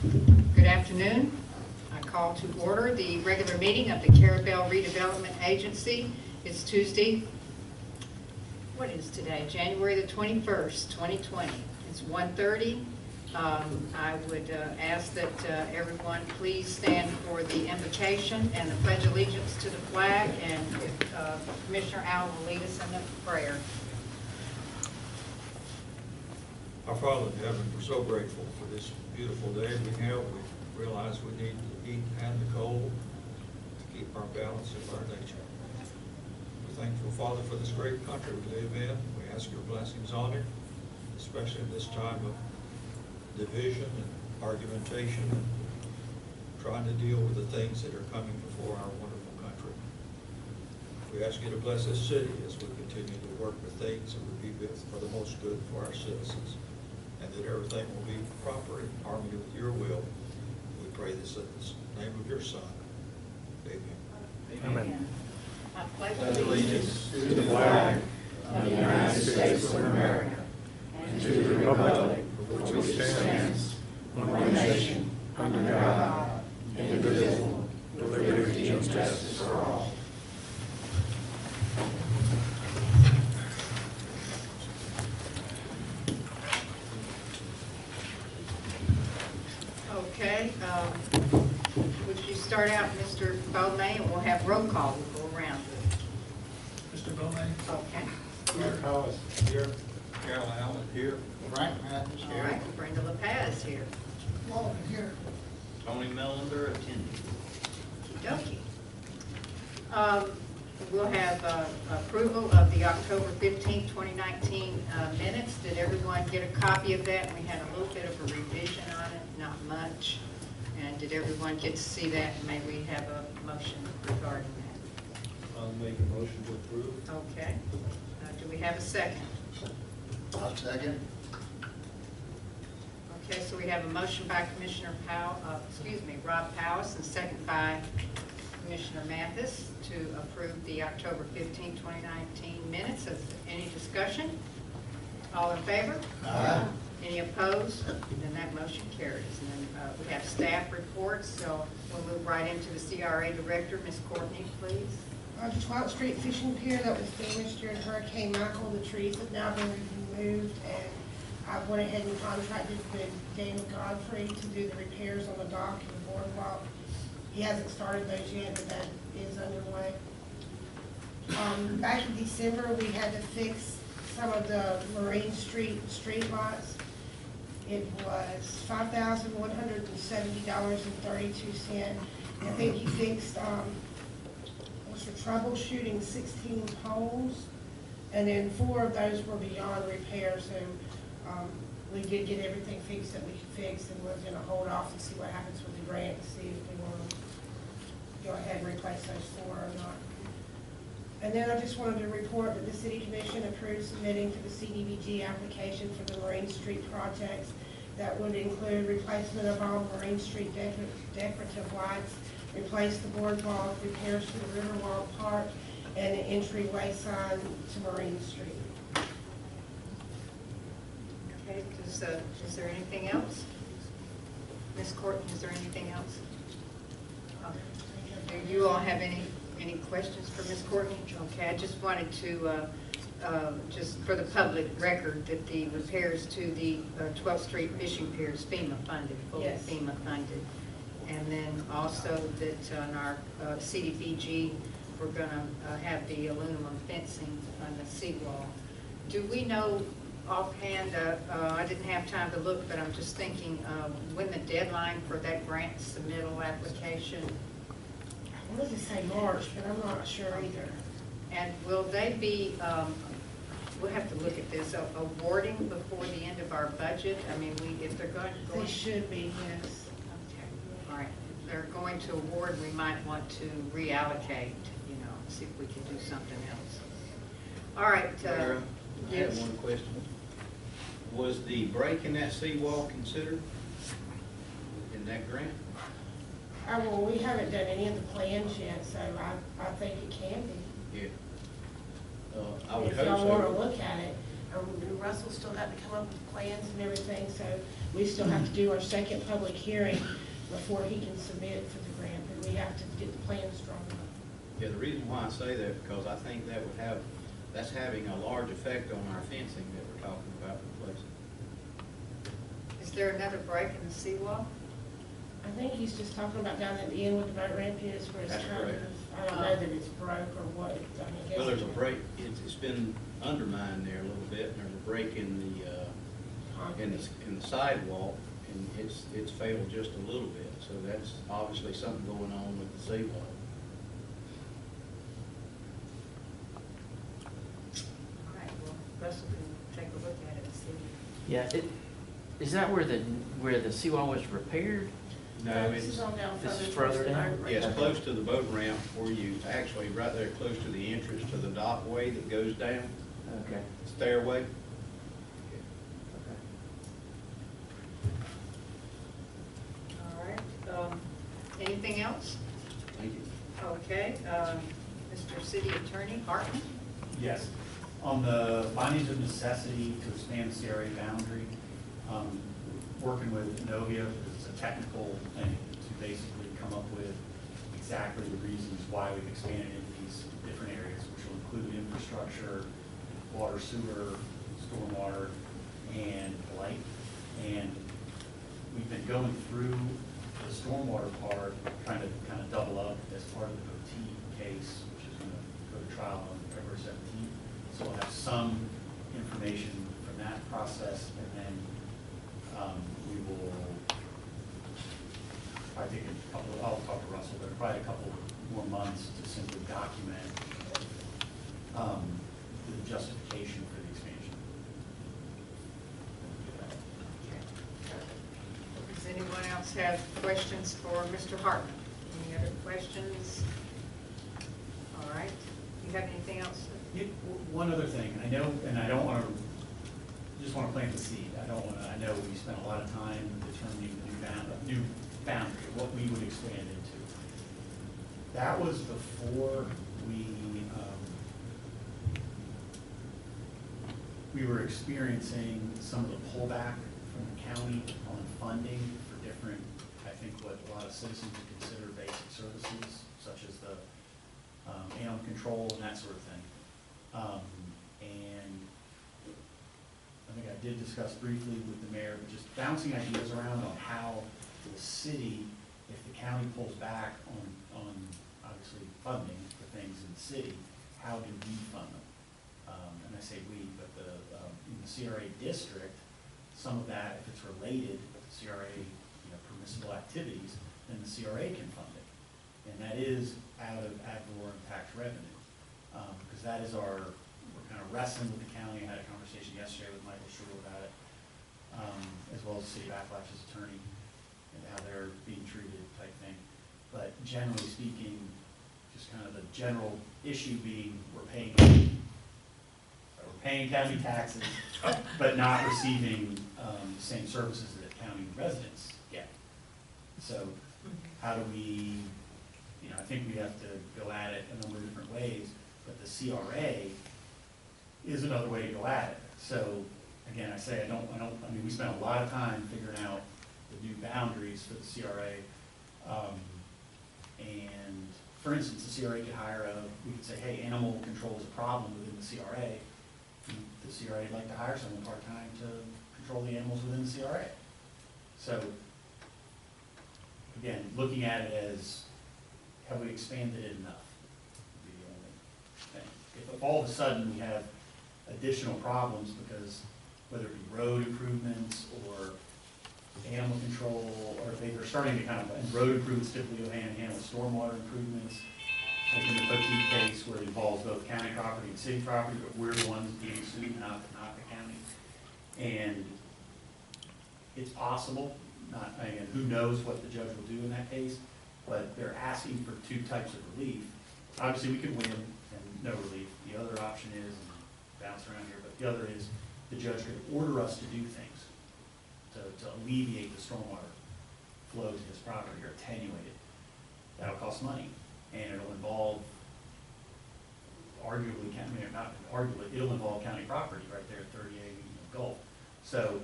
Good afternoon. I call to order the regular meeting of the Carrabelle Redevelopment Agency. It's Tuesday. What is today? January the 21st, 2020. It's 1:30. I would ask that everyone please stand for the invocation and the pledge allegiance to the flag, and if Commissioner Al will lead us in the prayer. Our Father in heaven, we're so grateful for this beautiful day we have. We realize we need the heat and the cold to keep our balance of our nature. We're thankful, Father, for this great country we live in. We ask your blessings on it, especially in this time of division and argumentation, and trying to deal with the things that are coming before our wonderful country. We ask you to bless this city as we continue to work with things that would be for the most good for our citizens, and that everything will be proper in harmony with your will. We pray this in the name of your Son. Amen. Amen. I pledge allegiance to the flag of the United States of America and to the republic for which it stands, one nation, under God, indivisible, with liberty and justice for all. Okay, would you start out, Mr. Bowman, and we'll have roll call. We'll go around. Mr. Bowman? Okay. Here. Powis. Here. Carol Allen. Here. Frank Matthews All right, Brenda LaPaz here. Walden here. Tony Millender attending. Okey-dokey. We'll have approval of the October 15, 2019 minutes. Did everyone get a copy of that? We had a little bit of a revision on it, not much. And did everyone get to see that? And may we have a motion regarding that? I'll make a motion to approve. Okay. Do we have a second? I'll second. Okay, so we have a motion by Commissioner Rob Powis, and second by Commissioner Mathis to approve the October 15, 2019 minutes. Of any discussion? All in favor? Aye. Any opposed? Then that motion carries. And then we have staff reports, so we'll move right into the CRA Director. Ms. Courtney, please. The 12th Street Fishing Pier that was damaged during Hurricane Michael, the trees have now been removed, and I went ahead and contracted with Daniel Godfrey to do the repairs on the dock and the boardwalk. He hasn't started those yet, but that is underway. Back in December, we had to fix some of the Marine Street lights. It was $5,170.32. I think he fixed, was for troubleshooting 16 poles, and then 4 of those were beyond repair, so we did get everything fixed that we could fix, and we're going to hold off and see what happens with the grant and see if we want to go ahead and replace those 4 or not. And then I just wanted to report that the City Commission approved submitting to the CDBG application for the Marine Street projects. That would include replacement of all Marine Street decorative lights, replace the boardwalk, repairs to the Riverwalk Park, and the entryway sign to Marine Street. Okay, is there anything else? Ms. Courtney, is there anything else? Do you all have any questions for Ms. Courtney? Okay, I just wanted to, just for the public record, that the repairs to the 12th Street Fishing Pier is FEMA funded, fully Yes. FEMA funded. And then also that on our CDBG, we're going to have the aluminum fencing on the seawall. Do we know offhand, I didn't have time to look, but I'm just thinking when the deadline for that grant submittal application? I wanted to say March, but I'm not sure either. And will they be, we'll have to look at this, awarding before the end of our budget? I mean, if they're going to... They should be, yes. Okay, all right. If they're going to award, we might want to reallocate, see if we can do something else. All right. Mayor, I have yes. one question. Was the break in that seawall considered in that grant? Well, we haven't done any of the plans yet, so I think it can be. Yeah. I would If hope y'all want to so. look at it. Russell still had to come up with plans and everything, so we still have to do our second public hearing before he can submit for the grant, and we have to get the plans drawn up. Yeah, the reason why I say that, because I think that would have, that's having a large effect on our fencing that we're talking about replacing. Is there another break in the seawall? I think he's just talking about down at the end where the boat ramp is, where it's That's kind correct. of, I don't know that it's broke or what. I mean, I guess Well, there's a break, it's been undermined there a little bit, and there's a break in the sidewalk, and it's failed just a little bit, so that's obviously something going on with the seawall. All right, well, Russell can take a look at it and see. Yeah, is that where the seawall was repaired? No, This is it's, on down This is towards further the down? boat ramp. yeah, it's close to the boat ramp where you, actually right there close to the entrance to the dockway that goes down, Okay. stairway. All right, anything else? Thank you. Okay, Mr. City Attorney Hartman? Yes. On the findings of necessity to expand the CRA boundary, working with Novia, it's a technical thing to basically come up with exactly the reasons why we've expanded into these different areas, which will include infrastructure, water, sewer, stormwater, and light. And we've been going through the stormwater part, trying to kind of double up as part of the OT case, which is going to go to trial on February 17th. So we'll have some information from that process, and then we will probably take a couple, I'll talk to Russell, but probably a couple more months to simply document the justification for the expansion. Does anyone else have questions for Mr. Hartman? Any other questions? All right, you have anything else? Yeah, one other thing, I know, and I don't want to, just want to plant the seed. I know we spent a lot of time determining the new boundary, what we would expand into. That was before we were experiencing some of the pullback from the county on funding for different, I think what a lot of citizens would consider basic services, such as the animal control and that sort of thing. And I think I did discuss briefly with the mayor, but just bouncing ideas around on how the city, if the county pulls back on obviously funding for things in the city, how do we fund them? And I say we, but in the CRA district, some of that, if it's related to CRA permissible activities, then the CRA can fund it. And that is out of ad valorem tax revenue. Because that is we're kind of wrestling with the county. I had a conversation yesterday with Michael Schur about it, as well as City of Appalachia's attorney and how they're being treated type thing. But generally speaking, just kind of the general issue being we're paying county taxes, but not receiving the same services that county residents get. So how do we, I think we have to go at it a number of different ways, but the CRA is another way to go at it. So again, I mean, we spent a lot of time figuring out the new boundaries for the CRA. And for instance, the CRA could we could say, hey, animal control is a problem within the CRA. The CRA would like to hire someone part-time to control the animals within the CRA. So again, looking at it as, have we expanded it enough? Would be the only thing. If all of a sudden we have additional problems because whether it be road improvements or animal control, or if they're starting to and road improvements typically go hand in hand with stormwater improvements, like in the Poteet case where it involves both county property and city property, but we're the ones being sued, not the county. And it's possible, again, who knows what the judge will do in that case, but they're asking for two types of relief. Obviously, we could win and no relief. The other option is, and bounce around here, but the other is the judge could order us to do things to alleviate the stormwater flow to his property or attenuate it. That'll cost money, and it'll involve arguably, not arguably, it'll involve county property right there at 38 Gulf. So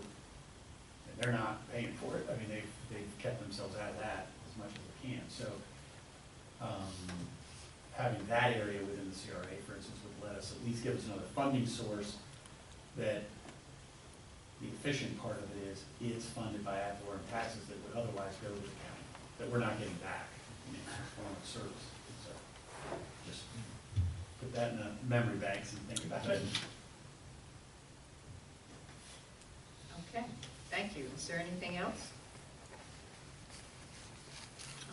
they're not paying for it. I mean, they've kept themselves out of that as much as they can. So having that area within the CRA, for instance, would let us, at least give us another funding source that the efficient part of it is it's funded by ad valorem taxes that would otherwise go to the county, that we're not getting back in the form of service. So just put that in the memory banks and think about it. Okay, thank you. Is there anything else?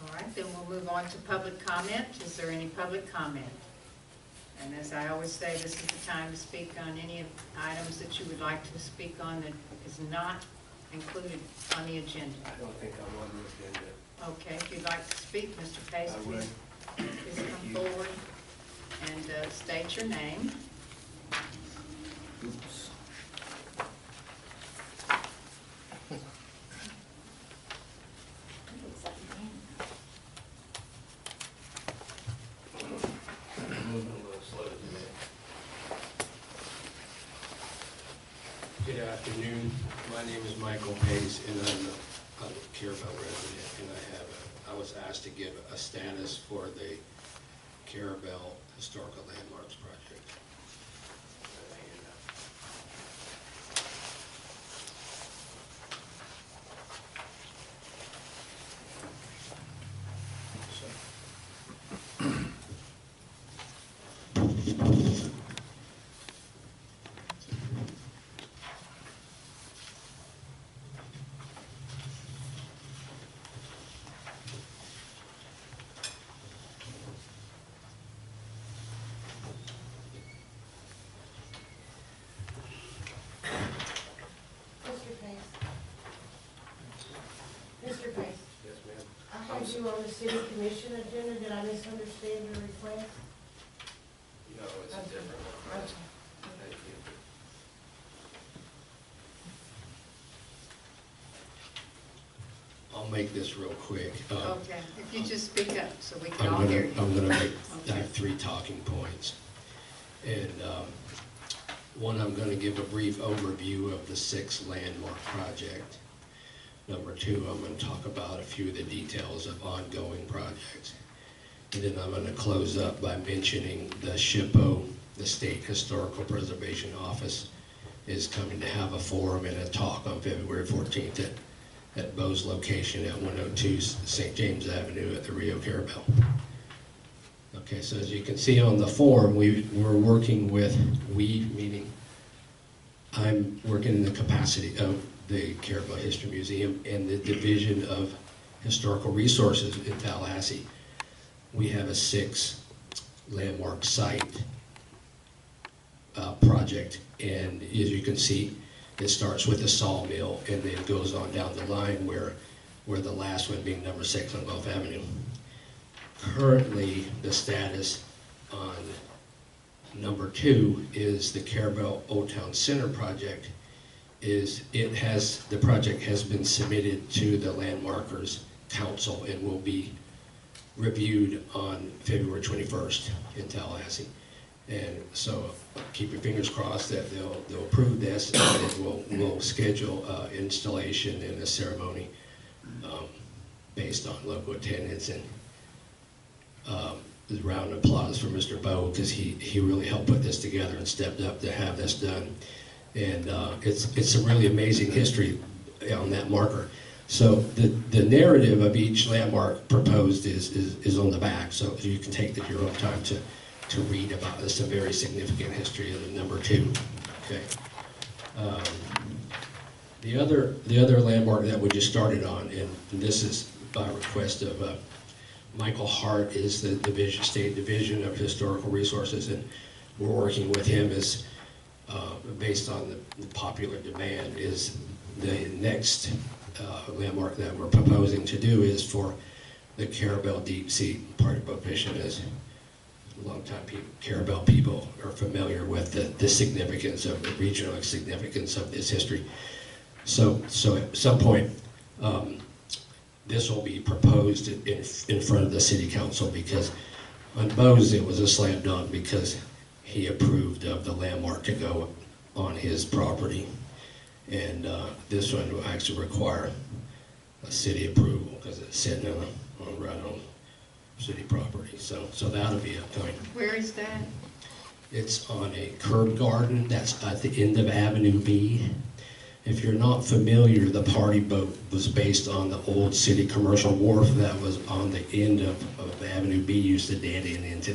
All right, then we'll move on to public comment. Is there any public comment? And as I always say, this is the time to speak on any of the items that you would like to speak on that is not included on the agenda. I don't think I'm on the agenda. Okay, if you'd like to speak, Mr. Pace, I would. please come forward and state your name. Oops. Moving a little slow today. Good afternoon. My name is Michael Pace, and I'm a Carrabelle resident, and I was asked to give a status for the Carrabelle Historical Landmarks Project. Mr. Pace, Yes, ma'am. I had you on the city commission agenda. Did I misunderstand your request? No, it's a different one. Okay. Thank you. I'll make this real quick. Okay, if you just speak up so we can I'm all gonna, hear you. I'm gonna make, I Okay. have 3 talking points. And one, I'm gonna give a brief overview of the 6 landmark project. Number 2, I'm gonna talk about a few of the details of ongoing projects. And then I'm gonna close up by mentioning the SHPO, the State Historical Preservation Office, is coming to have a forum and a talk on February 14th at Bo's location at 102 St. James Avenue at the Rio Carrabelle. Okay, so as you can see on the form, we're working with, meaning I'm working in the capacity of the Carrabelle History Museum and the Division of Historical Resources in Tallahassee. We have a 6 landmark site project, and as you can see, it starts with a sawmill and then goes on down the line where the last one being number 6 on Gulf Avenue. Currently, the status on number 2 is the Carrabelle Old Town Center project. The project has been submitted to the Landmarkers Council and will be reviewed on February 21st in Tallahassee. And so keep your fingers crossed that they'll approve this, and then we'll schedule installation and a ceremony based on local attendance. And a round of applause for Mr. Bo, because he really helped put this together and stepped up to have this done. And it's a really amazing history on that marker. So the narrative of each landmark proposed is on the back, so you can take your own time to read about this. A very significant history of the number 2. Okay. The other landmark that we just started on, and this is by request of Michael Hart, is the State Division of Historical Resources, and we're working with him as based on the popular demand. Is the next landmark that we're proposing to do is for the Carrabelle Deep Sea. Participation is longtime Carrabelle people are familiar with the significance of the regional significance of this history. So at some point, this will be proposed in front of the city council, because on Bo's it was a slam dunk, because he approved of the landmark to go on his property. And this one will actually require a city approval because it's sitting right on city property. So that'll be upcoming. Where is that? It's on a curb garden that's at the end of Avenue B. If you're not familiar, the party boat was based on the old city commercial wharf that was on the end of Avenue B, used to dead end into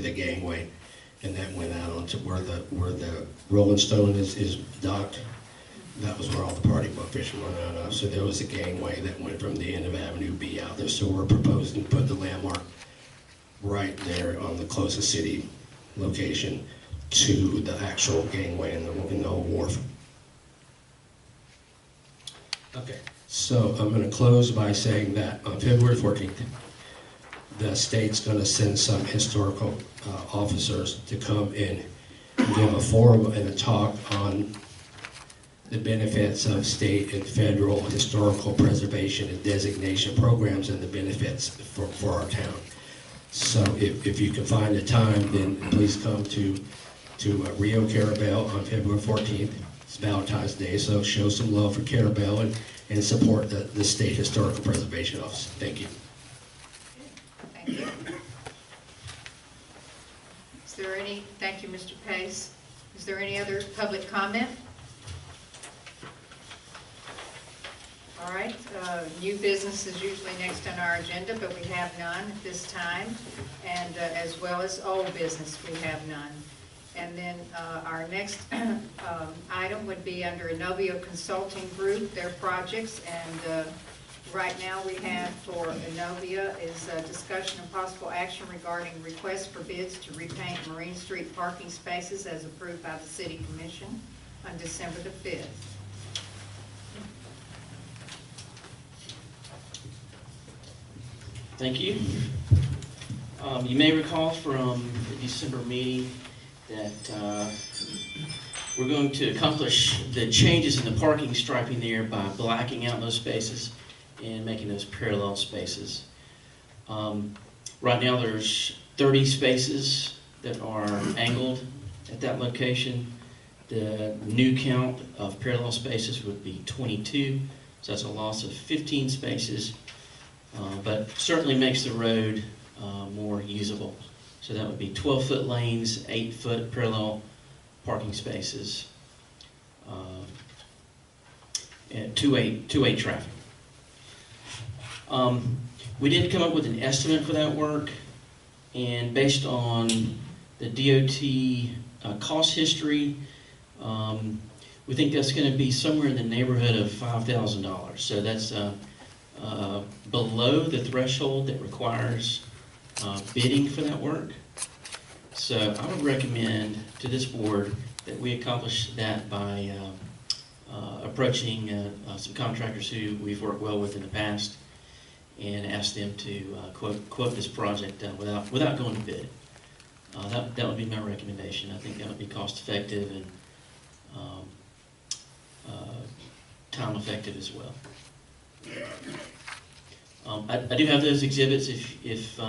the gangway. And that went out onto where the Rolling Stone is docked. That was where all the party boat fishing went out of. So there was a gangway that went from the end of Avenue B out there. So we're proposing to put the landmark right there on the closest city location to the actual gangway and the old wharf. Okay, so I'm going to close by saying that on February 14th, the state's going to send some historical officers to come and give a forum and a talk on the benefits of state and federal historical preservation and designation programs and the benefits for our town. So if you can find the time, then please come to Rio Carrabelle on February 14th. It's Valentine's Day, so show some love for Carrabelle and support the State Historical Preservation Office. Thank you. Thank you. Is there any, thank you, Mr. Pace. Is there any other public comment? All right, new business is usually next on our agenda, but we have none at this time. And as well as old business, we have none. And then our next item would be under Inovio Consulting Group, their projects. And right now we have for Inovia is a discussion of possible action regarding requests for bids to repaint Marine Street parking spaces as approved by the City Commission on December the 5th. Thank you. You may recall from the December meeting that we're going to accomplish the changes in the parking striping there by blacking out those spaces and making those parallel spaces. Right now there's 30 spaces that are angled at that location. The new count of parallel spaces would be 22, so that's a loss of 15 spaces. But certainly makes the road more usable. So that would be 12-foot lanes, 8-foot parallel parking spaces, and two-way traffic. We did come up with an estimate for that work, and based on the DOT cost history, we think that's going to be somewhere in the neighborhood of $5,000. So that's below the threshold that requires bidding for that work. So I would recommend to this board that we accomplish that by approaching some contractors who we've worked well with in the past and ask them to quote this project without going to bid. That would be my recommendation. I think that would be cost effective and time effective as well. I do have those exhibits if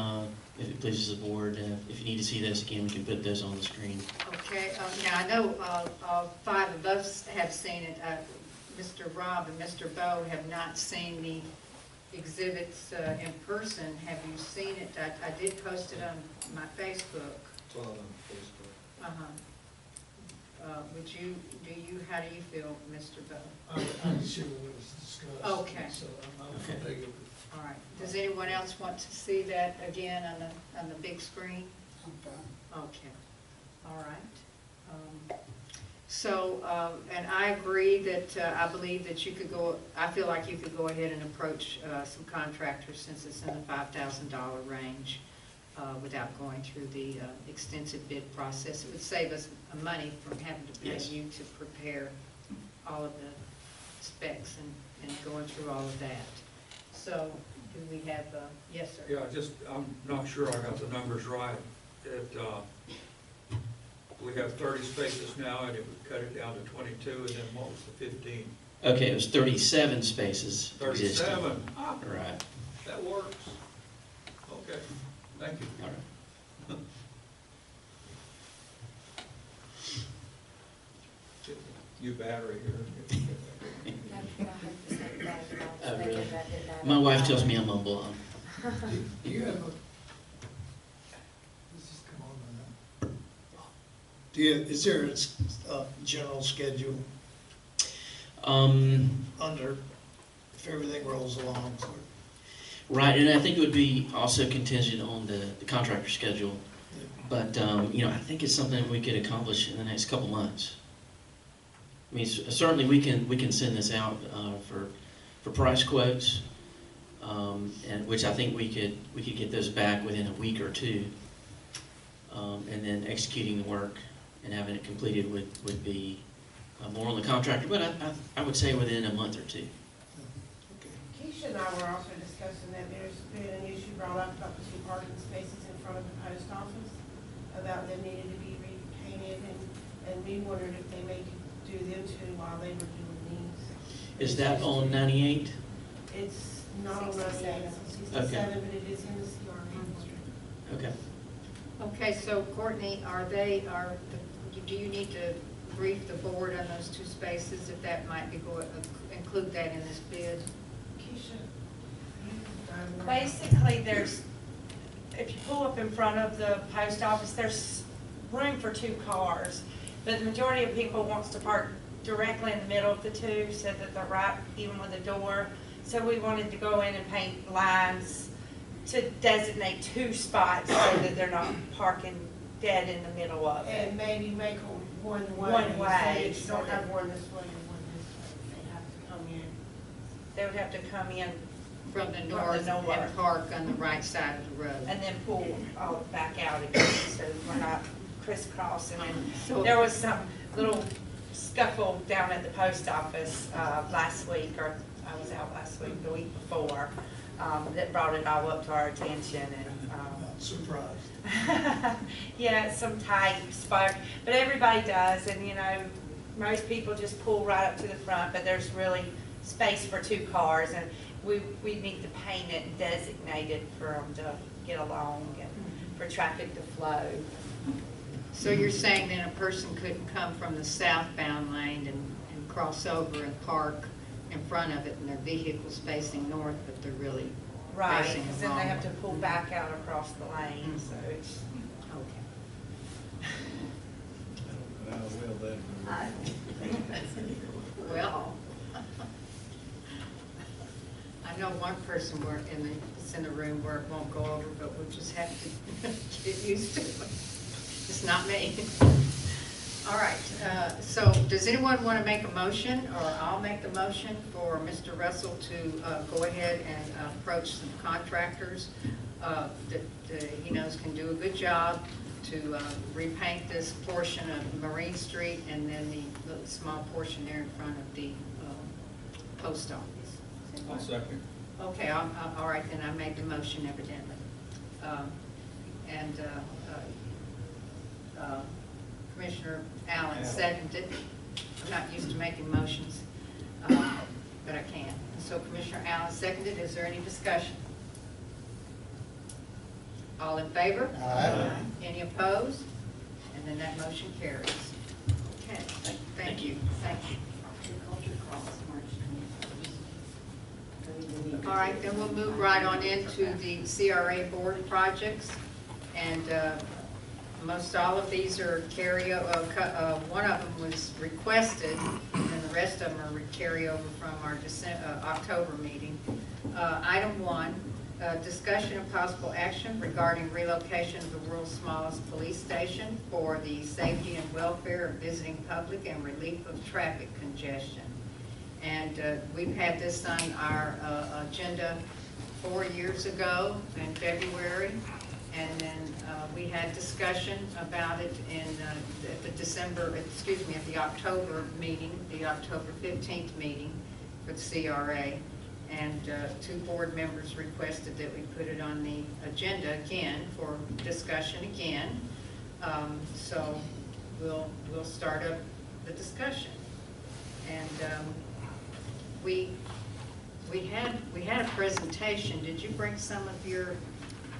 it pleases the board. If you need to see those again, we can put those on the screen. Okay, now I know 5 of us have seen it. Mr. Rob and Mr. Bowe have not seen the exhibits in person. Have you seen it? I did post it on my Facebook. It's all on Facebook. How do you feel, Mr. Bowe? I'm sure it was discussed. Okay. So I'm Okay. familiar with it. All right. Does anyone else want to see that again on the big screen? I'm fine. Okay. All right. And I agree that I believe that you could go. I feel like you could go ahead and approach some contractors since it's in the $5,000 range without going through the extensive bid process. It would save us money from having to pay Yes. you to prepare all of the specs and going through all of that. So, do we have, yes, sir? Yeah, I'm not sure I got the numbers right. We have 30 spaces now, and it would cut it down to 22, and then what was the 15? Okay, it was 37 spaces. existing. 37. Ah, Right. that works. Okay, thank you. All new battery here. Oh, really? My wife tells me I'm on blonde. Do you have a, let's just come on now. Is there a general schedule under, if everything rolls along? Right, and I think it would be also contingent on the contractor schedule. But, you know, I think it's something we could accomplish in the next couple months. I mean, certainly we can send this out for price quotes, and which I think we could get those back within a week or two. And then executing the work and having it completed would be more on the contractor, but I would say within a month or two. Keisha and I were also discussing that there's been an issue brought up about the 2 parking spaces in front of the post office, about them needing to be repainted, and we wondered if they may do them too while they were doing these. Is that on 98? It's not on 98, it's on 67, Okay. but it is in the CRA district. Okay. Okay, so Courtney, do you need to brief the board on those 2 spaces, if that might be include that in this bid? Keisha, you Basically, if you pull up in front of the post office, there's room for 2 cars, but the majority of people wants to park directly in the middle of the 2 so that they're right even with the door. So we wanted to go in and paint lines to designate 2 spots so that they're not parking dead in the middle of it. And maybe make them one way. One way, So you don't have one this way and one this way. They have to come in. They would have to come in From the From the north north. and park on the right side of the road. and then pull all back out again, so we're not crisscrossing. So- And there was some little scuffle down at the post office last week, or I was out last week, the week before, that brought it all up to our attention. And Not surprised. yeah, some tight spot, but everybody does, and you know, most people just pull right up to the front, but there's really space for 2 cars, and we need to paint it and designate it for them to get along and for traffic to flow. So you're saying then a person couldn't come from the southbound lane and cross over and park in front of it, and their vehicle's facing north, but they're really Right, facing because then wrong. they have to pull back out across the lane, so it's, Okay. Well, I know one person that's in the room where it won't go over, but we'll just have to get used to it. It's not me. All right, so does anyone want to make a motion, or I'll make the motion for Mr. Russell to go ahead and approach some contractors that he knows can do a good job to repaint this portion of Marine Street and then the little small portion there in front of the post office. I'll second. Okay, all right, then I made the motion evidently. Commissioner Allen seconded. I'm not used to making motions, but I can. So Commissioner Allen seconded. Is there any discussion? All in favor? Aye. Any opposed? And then that motion carries. Okay, thank you. Thank you. All right, then we'll move right on into the CRA board projects. And most all of these are one of them was requested, and then the rest of them are carryover from our October meeting. Item 1, discussion of possible action regarding relocation of the world's smallest police station for the safety and welfare of visiting public and relief of traffic congestion. And we've had this on our agenda 4 years ago in February, and then we had discussion about it in the October meeting, the October 15th meeting for the CRA. And 2 board members requested that we put it on the agenda again for discussion again. So we'll start up the discussion. And we had a presentation. Did you bring some of your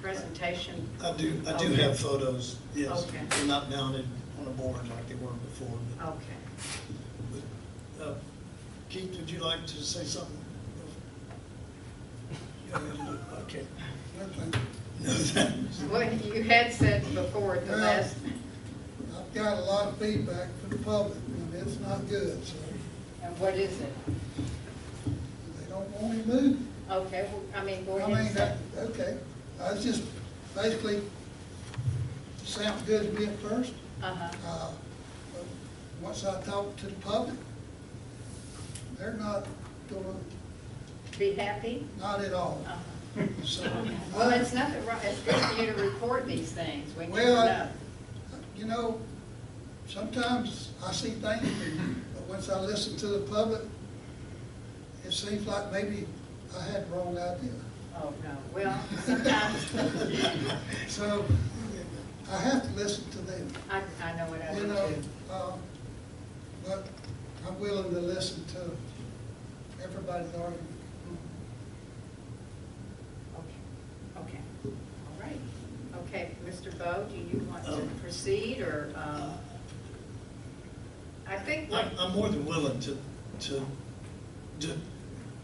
presentation? I do Okay. have photos, yes. Okay. They're not mounted on a board like they were before. But Okay. Keith, would you like to say something? Okay. No, thanks. Well, you had said before at the Well, last, I've got a lot of feedback from the public, and it's not good, so and what is it? they don't want him moved. Okay, well, I mean, go I ahead mean, and say. okay, I was just basically, sounded good to me at first. Uh-huh. But once I talked to the public, they're not gonna, Be happy? not at all. Uh-huh. So, Well, it's nothing wrong, it's good for you to report these things, we need to Well, know. you know, sometimes I see things, but once I listen to the public, it seems like maybe I had the wrong idea. Oh, no, well, sometimes, So I have to listen to them, I know what I you do know, too. but I'm willing to listen to everybody's argument. Okay, all right. Okay, Mr. Bo, do you want to proceed, or, I think what, I'm more than willing to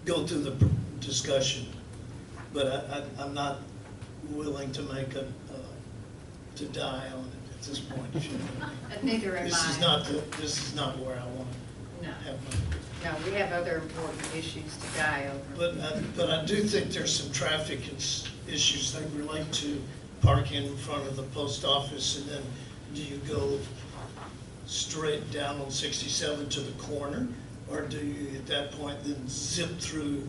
go through the discussion, but I'm not willing to make to die on it at this point. neither am I. This is not where I want No, to have my. no, we have other important issues to die over. But I do think there's some traffic issues that relate to parking in front of the post office, and then do you go straight down on 67 to the corner, or do you at that point then zip through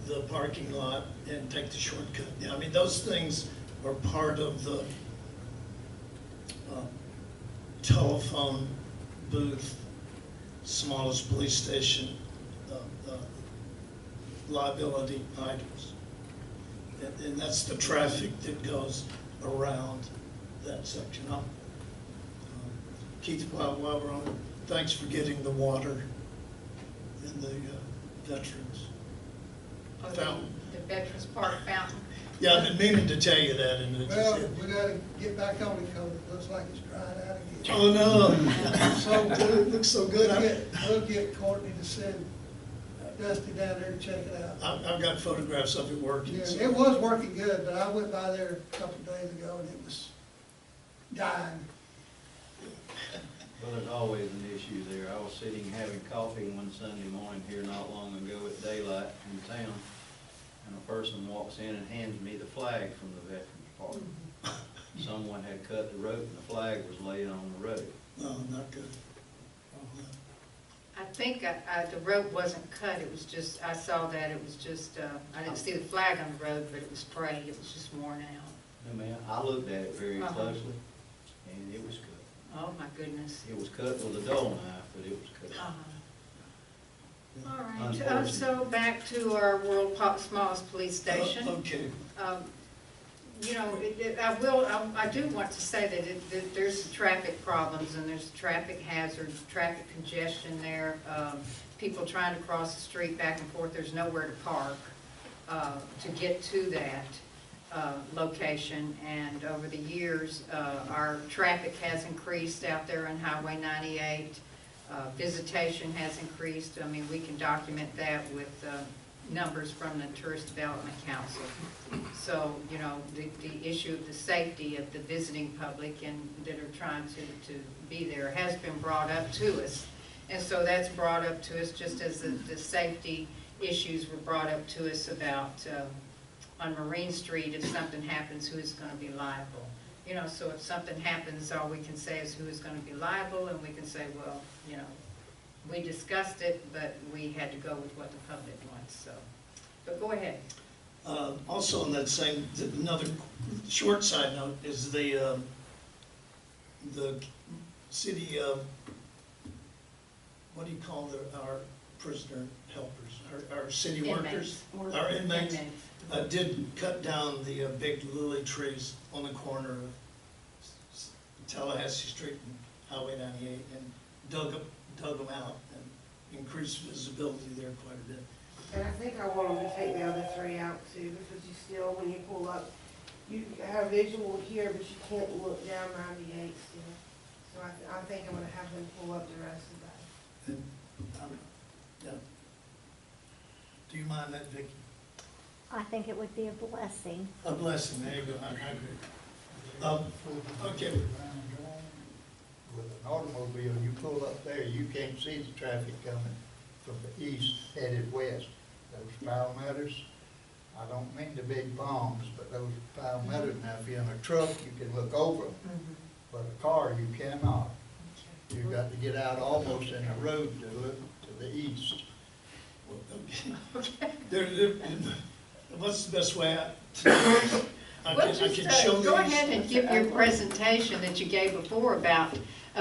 the parking lot and take the shortcut? I mean, those things are part of the telephone booth, smallest police station, liability items. And that's the traffic that goes around that section. Keith, while we're on it, thanks for getting the water in the veterans Oh, fountain. The Veterans Park fountain. Yeah, I've been meaning to tell you that, and it Well, just. we gotta get back on it, because it looks like it's dried out again. Oh, no. So, It looks so good. we'll get Courtney to send Dusty down there to check it out. I've got photographs of it working. Yeah, so- it was working good, but I went by there a couple of days ago and it was dying. Well, there's always an issue there. I was sitting having coffee one Sunday morning here not long ago at daylight in town, and a person walks in and hands me the flag from the Veterans Park. Someone had cut the rope and the flag was laying on the road. No, not good. I think the rope wasn't cut, it was just, I saw that, it was just, I didn't see the flag on the road, but it was sprayed, it was just worn out. No, man, I looked at it very Uh-huh. closely, and it was cut. Oh, my goodness. It was cut with a dull knife, but it was cut. All right, Unfortunate. so back to our smallest police station. Okay. You know, I do want to say that there's traffic problems, and there's traffic hazards, traffic congestion there, people trying to cross the street back and forth, there's nowhere to park to get to that location, and over the years, our traffic has increased out there on Highway 98, visitation has increased. I mean, we can document that with numbers from the Tourist Development Council. So, you know, the issue of the safety of the visiting public and that are trying to be there has been brought up to us. And so that's brought up to us just as the safety issues were brought up to us about on Marine Street, if something happens, who is going to be liable? You know, so if something happens, all we can say is who is going to be liable, and we can say, well, you know, we discussed it, but we had to go with what the public wants, so. But go ahead. Also, on that same, another short side note is the city, what do you call our prisoner helpers, our city workers? Our inmates. Did cut down the big lily trees on the corner of Tallahassee Street and Highway 98 and dug them out and increased visibility there quite a bit. And I think I want them to take the other three out too, because you still, when you pull up, you have visual here, but you can't look down 98 still. So I think I'm gonna have them pull up the rest of that. And Yeah. Do you mind that, Vicki? I think it would be a blessing. A blessing, there you go, I agree. Okay, With an automobile, you pull up there, you can't see the traffic coming from the east headed west. Those palmettos, I don't mean the big palms, but those palmettos, now if you're in a truck, you can look over them. But a car, you cannot. You've got to get out almost in the road to look to the east. there, what's the best way I Well, can just show go these? ahead and give your presentation that you gave before about,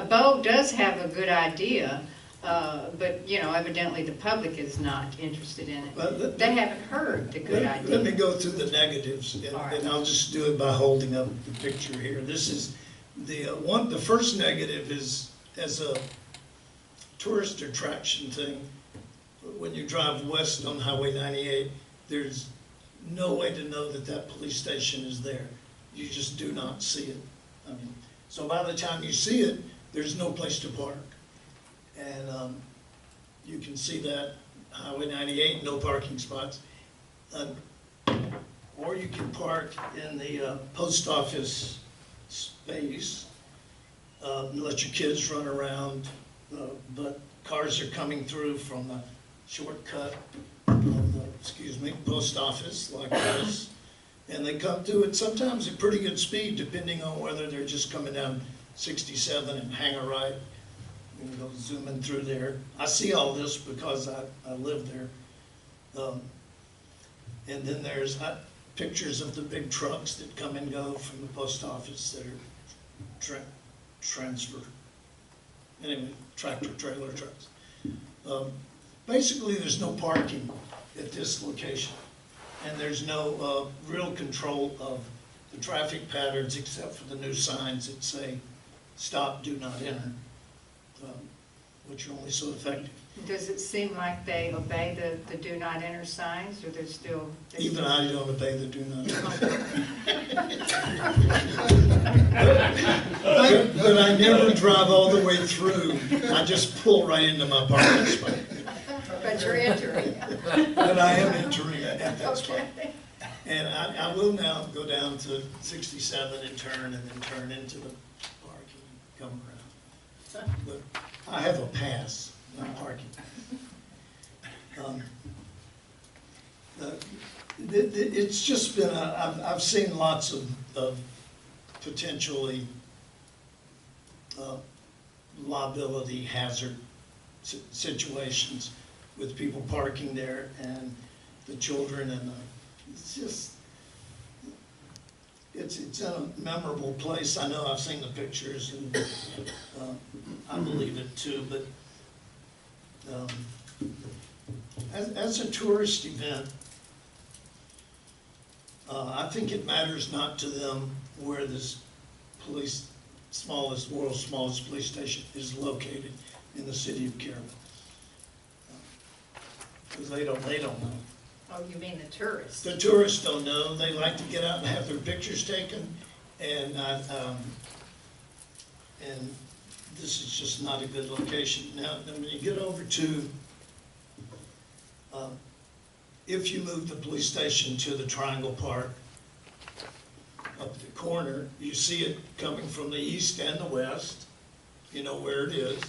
Bo does have a good idea, but, you know, evidently the public is not interested in Well, it. They haven't heard the good idea. Let me go through the negatives, and All right. I'll just do it by holding up the picture here. This is the first negative is as a tourist attraction thing. When you drive west on Highway 98, there's no way to know that that police station is there. You just do not see it. I mean, so by the time you see it, there's no place to park. And you can see that Highway 98, no parking spots. Or you can park in the post office space, and let your kids run around, but cars are coming through from the shortcut of the, post office like this, and they come through at sometimes at pretty good speed, depending on whether they're just coming down 67 and hang a right, and go zooming through there. I see all this because I live there. And then there's pictures of the big trucks that come and go from the post office that are transfer. Anyway, tractor trailer trucks. Basically, there's no parking at this location, and there's no real control of the traffic patterns except for the new signs that say stop, do not enter, which are only so effective. Does it seem like they obey the do not enter signs, or they're still? Even I don't obey the do not enter. But I never drive all the way through. I just pull right into my parking spot. But you're entering. But I am entering at that spot. Okay. And I will now go down to 67 and then turn into the parking and come around. But I have a pass, not parking. It's just been, I've seen lots of potentially liability hazard situations with people parking there and the children, and it's just, it's in a memorable place. I know I've seen the pictures, and I believe it too, but as a tourist event, I think it matters not to them where this world's smallest police station is located in the city of Carrabelle. Because they don't know. Oh, you mean the tourists? The tourists don't know. They like to get out and have their pictures taken, and this is just not a good location. Now, when you get over to, if you move the police station to the Triangle Park, up the corner, you see it coming from the east and the west. You know where it is.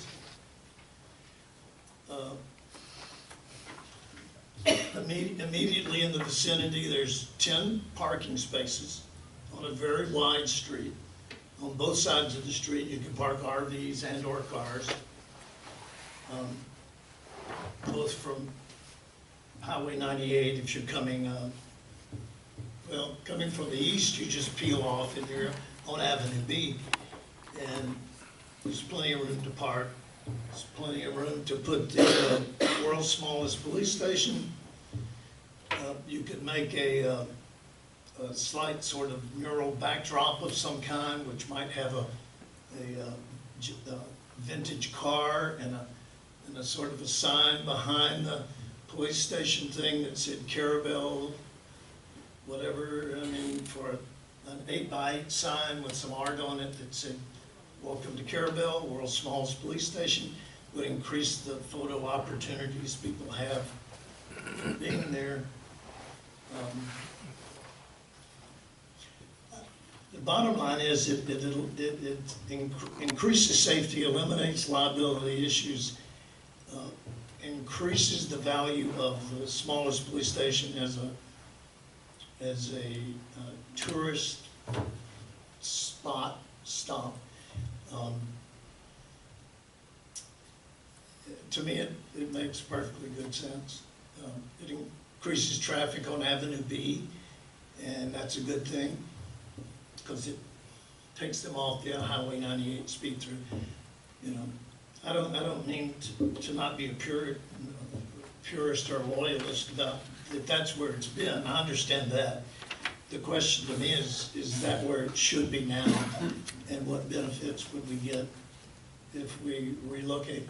Immediately in the vicinity, there's 10 parking spaces on a very wide street. On both sides of the street, you can park RVs and or cars. Both from Highway 98, if you're coming, coming from the east, you just peel off and you're on Avenue B. And there's plenty of room to park. There's plenty of room to put the world's smallest police station. You could make a slight sort of mural backdrop of some kind, which might have a vintage car and a sort of a sign behind the police station thing that said Carrabelle, whatever. I mean, for an 8x8 sign with some art on it that said, "Welcome to Carrabelle, world's smallest police station." would increase the photo opportunities people have being there. The bottom line is it increases safety, eliminates liability issues, increases the value of the smallest police station as a tourist stop. To me, it makes perfectly good sense. It increases traffic on Avenue B, and that's a good thing, because it takes them off the Highway 98 speed through. You know, I don't mean to not be a purist or loyalist about that that's where it's been. I understand that. The question to me is that where it should be now, and what benefits would we get if we relocate?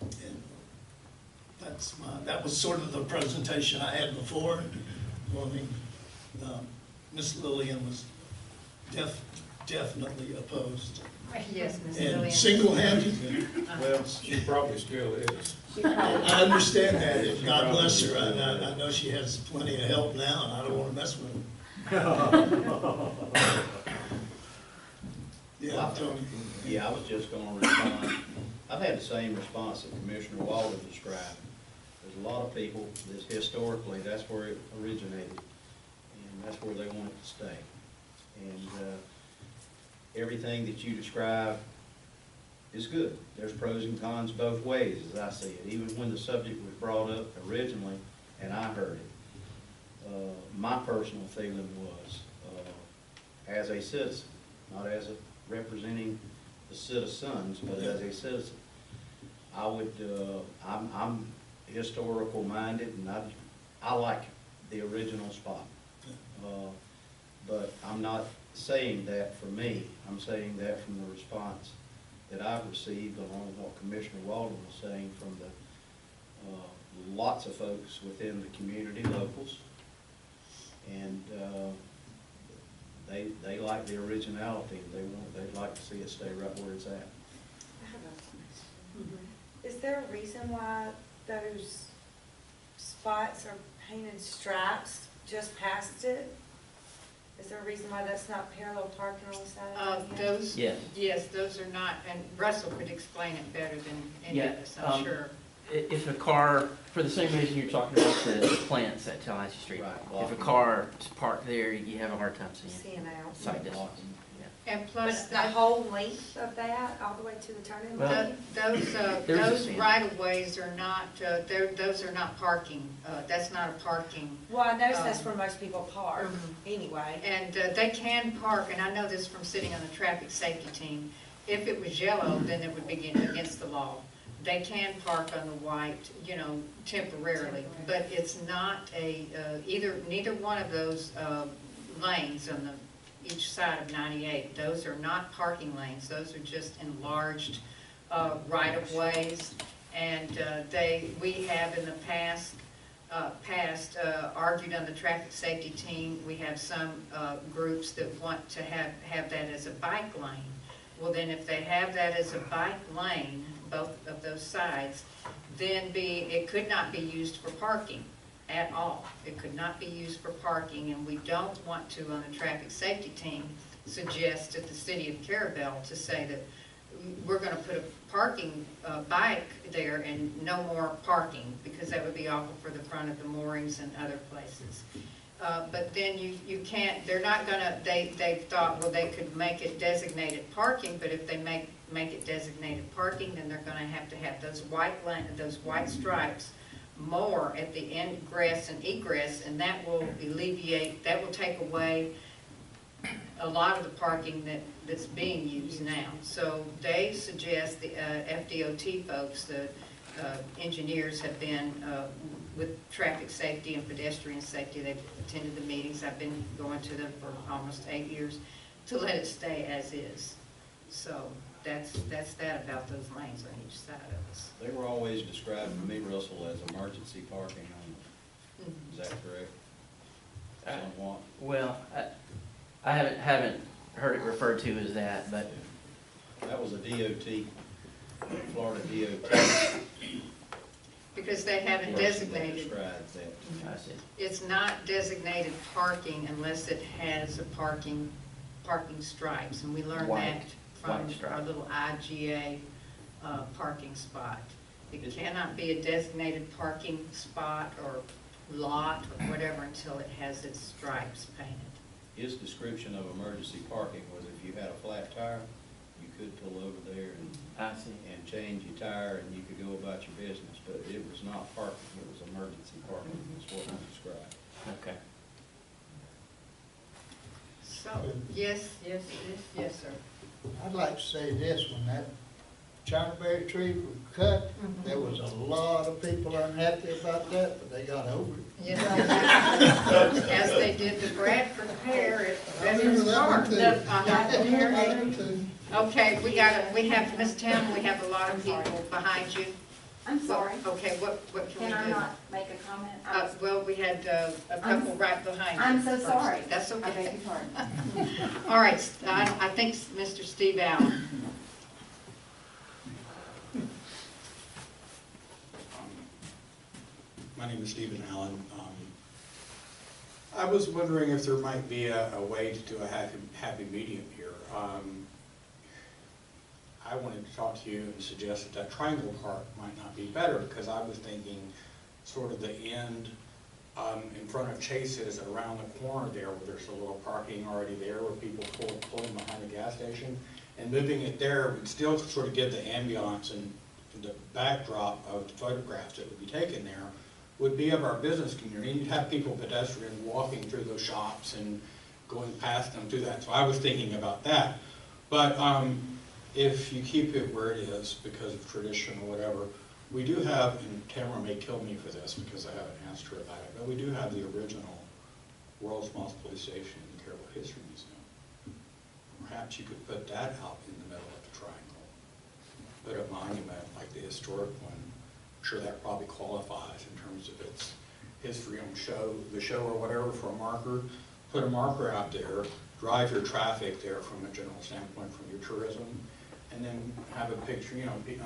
And that was sort of the presentation I had before. Well, I mean, Miss Lillian was definitely opposed. Yes, Ms. And Lillian. single-handed, Well, she probably still is. I understand that, and God bless her. I know she has plenty of help now, and I don't want to mess with her. Yeah, Tony. Yeah, I was just gonna respond. I've had the same response that Commissioner Walden described. There's a lot of people, this historically, that's where it originated, and that's where they want it to stay. And everything that you describe is good. There's pros and cons both ways, as I see it. Even when the subject was brought up originally, and I heard it, my personal feeling was, as a citizen, not as a representing the citizens, but as a citizen, I would, I'm historical minded, and I like the original spot. But I'm not saying that for me. I'm saying that from the response that I've received, along with what Commissioner Walden was saying from the lots of folks within the community, locals, and they like the originality. They'd like to see it stay right where it's at. Is there a reason why those spots are painted stripes just past it? Is there a reason why that's not parallel parking on the side of the road? Those, Yes. yes, those are not, and Russell could explain it better than any of us, I'm sure. If a car, for the same reason you're talking about the plants at Tallahassee Street, Right. if a car is parked there, you have a hard time Seeing out. sight distance. And plus, But the whole length of that, all the way to the turning Well, lane? there's a those standard. right-of-ways are not, those are not parking, that's not a parking. Well, I noticed that's where most people park, Mhm. anyway. And they can park, and I know this from sitting on the traffic safety team, if it was yellow, then it would be against the law. They can park on the white, you know, temporarily, but it's not neither one of those lanes on each side of 98, those are not parking lanes, those are just enlarged right-of-ways. And we have in the past argued on the traffic safety team. We have some groups that want to have that as a bike lane. Well, then if they have that as a bike lane, both of those sides, then it could not be used for parking at all. It could not be used for parking, and we don't want to, on the traffic safety team, suggest to the city of Carrabelle to say that we're gonna put a parking bike there and no more parking, because that would be awful for the front of the moorings and other places. But then you can't, they're not gonna, they thought, well, they could make it designated parking, but if they make it designated parking, then they're gonna have those white stripes more at the ingress and egress, and that will take away a lot of the parking that's being used now. So they suggest, the FDOT folks, the engineers have been with traffic safety and pedestrian safety. They've attended the meetings. I've been going to them for almost 8 years, to let it stay as is. So that's that about those lanes on each side of us. They were always described to me, Russell, as emergency parking only. Is that correct? Somewhat? Well, I haven't heard it referred to as that, but That was a DOT Florida DOT. Because they haven't designated. Describes that. I see. It's not designated parking unless it has a parking stripes, and we learned White- that from white stripe. our little IGA parking spot. It cannot be a designated parking spot or lot or whatever until it has its stripes painted. His description of emergency parking was if you had a flat tire, you could pull over there I see. and change your tire and you could go about your business, but it was not parking, it was emergency parking, is what he described. Okay. So, yes, sir. I'd like to say this, when that Chinaberry tree was cut, there was a lot of people unhappy about that, but they got over it. Yes, as they did the Bradford Pear I at remember Veterans that one Park. too. I do too. Okay, we have, Ms. Town, we have a lot of people behind you. I'm sorry. Okay, what can we Can I do? not make a comment? Well, we had a couple right behind you. I'm so first. sorry. That's I okay. beg your pardon. All right, I think Mr. Steve Allen. My name is Stephen Allen. I was wondering if there might be a way to do a happy medium here. I wanted to talk to you and suggest that Triangle Park might not be better, because I was thinking sort of the end in front of Chase's, around the corner there where there's a little parking already there where people pull in behind the gas station, and moving it there would still sort of give the ambiance and the backdrop of the photographs that would be taken there would be of our business community. You'd have people, pedestrian, walking through those shops and going past them through that. So I was thinking about that. But if you keep it where it is because of tradition or whatever, we do have, and Tamara may kill me for this because I haven't asked her about it, but we do have the original World's Smallest Police Station in the Carrabelle History Museum. Perhaps you could put that out in the middle of the triangle. Put a monument like the historic one. I'm sure that probably qualifies in terms of its history on the show or whatever, for a marker. Put a marker out there, drive your traffic there from a general standpoint, from your tourism, and then have a picture,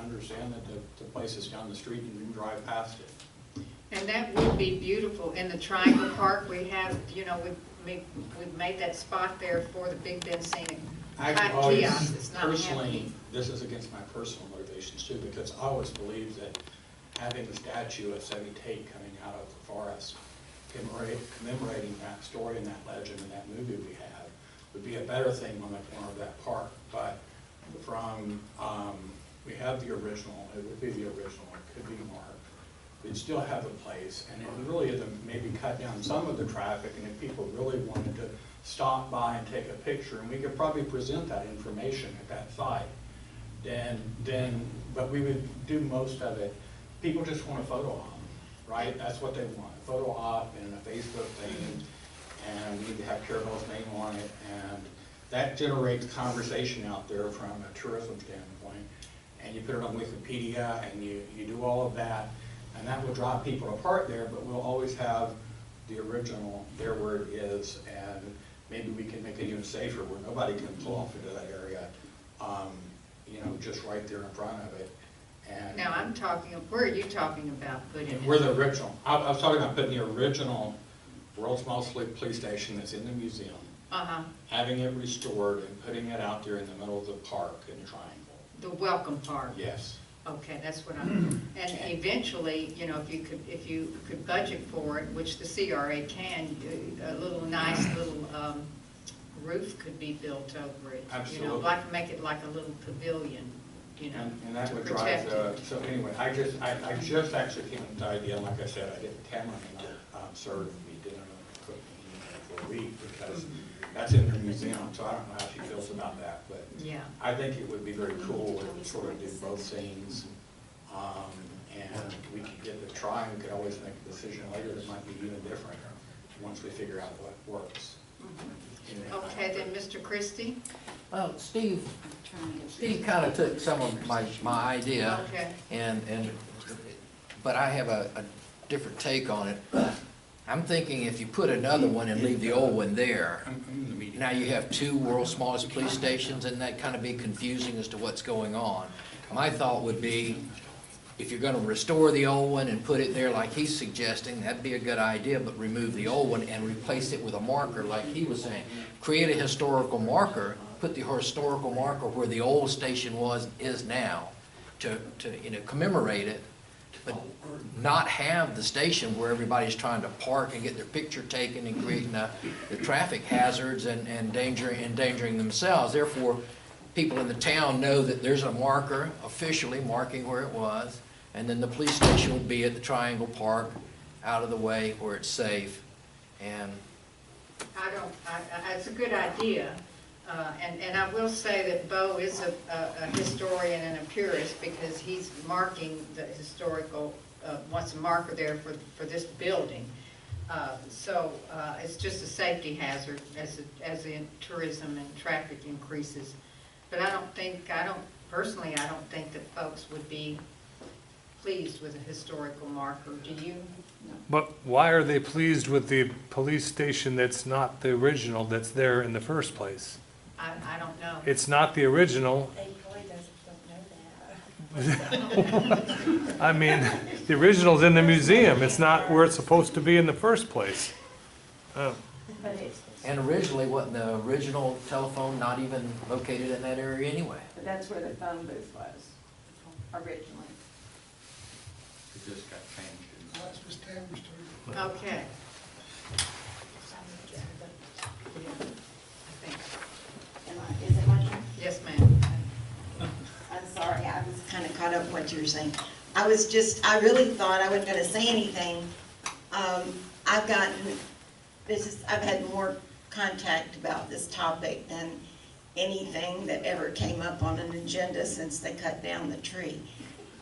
understand that the place is down the street and you can drive past it. And that would be beautiful. In the Triangle Park, we have, we've made that spot there for the Big Ben Scenic kiosk. It's not Personally, happening. this is against my personal motivations too, because I always believe that having the statue of Sammy Tate coming out of the forest, commemorating that story and that legend and that movie we have, would be a better thing on the corner of that park. But we have the original, it would be the original, it could be marked. We'd still have a place, and it would really maybe cut down some of the traffic, and if people really wanted to stop by and take a picture, and we could probably present that information at that site, but we would do most of it. People just want a photo op, right? That's what they want, a photo op and a Facebook thing, and we need to have Carrabelle's name on it, and that generates conversation out there from a tourism standpoint. And you put it on Wikipedia, and you do all of that, and that will draw people apart there, but we'll always have the original there where it is, and maybe we can make it even safer where nobody can pull off into that area, just right there in front of it. And Now, where are you talking about putting it? we're the original. I was talking about putting the original World's Smallest Police Station that's in the museum, having it restored and putting it out there in the middle of the park in the triangle. The Welcome Park. Yes. Okay, that's what and eventually, if you could budget for it, which the CRA can, a nice little roof could be built over it. Absolutely. Make it like a little pavilion, And that to would protect drive it. so anyway, I just actually came with the idea, and like I said, I didn't Tamara and I served me dinner for a week, because that's in their museum, so I don't know how she feels about that, but Yeah. I think it would be very cool if we sort of do both things, and we could get the try, and we could always make a decision later that might be even different once we figure out what works. Okay, then Mr. Christie? Well, Steve kind of took some of my idea, Okay. but I have a different take on it. I'm thinking if you put another one and leave the old one there, now you have two world's smallest police stations, and that kind of be confusing as to what's going on. My thought would be, if you're gonna restore the old one and put it there like he's suggesting, that'd be a good idea, but remove the old one and replace it with a marker like he was saying. Create a historical marker, put the historical marker where the old station is now, to commemorate it, but not have the station where everybody's trying to park and get their picture taken and creating the traffic hazards and endangering themselves. Therefore, people in the town know that there's a marker officially marking where it was, and then the police station would be at the Triangle Park, out of the way where it's safe. And it's a good idea, and I will say that Bo is a historian and a purist, because he's marking the historical, wants a marker there for this building. So it's just a safety hazard as the tourism and traffic increases. But personally, I don't think that folks would be pleased with a historical marker. Do you? But why are they pleased with the police station that's not the original that's there in the first place? I don't know. It's not the original. They probably don't know that. I mean, the original's in the museum. It's not where it's supposed to be in the first place. Oh. But it's, And originally, wasn't the original telephone not even located in that area anyway? But that's where the phone booth was originally. It just got changed. That's Miss Tamara's turn. Okay. Is it my turn? Yes, ma'am. I'm sorry, I was kind of caught up with what you were saying. I really thought I wasn't going to say anything. I've had more contact about this topic than anything that ever came up on an agenda since they cut down the tree.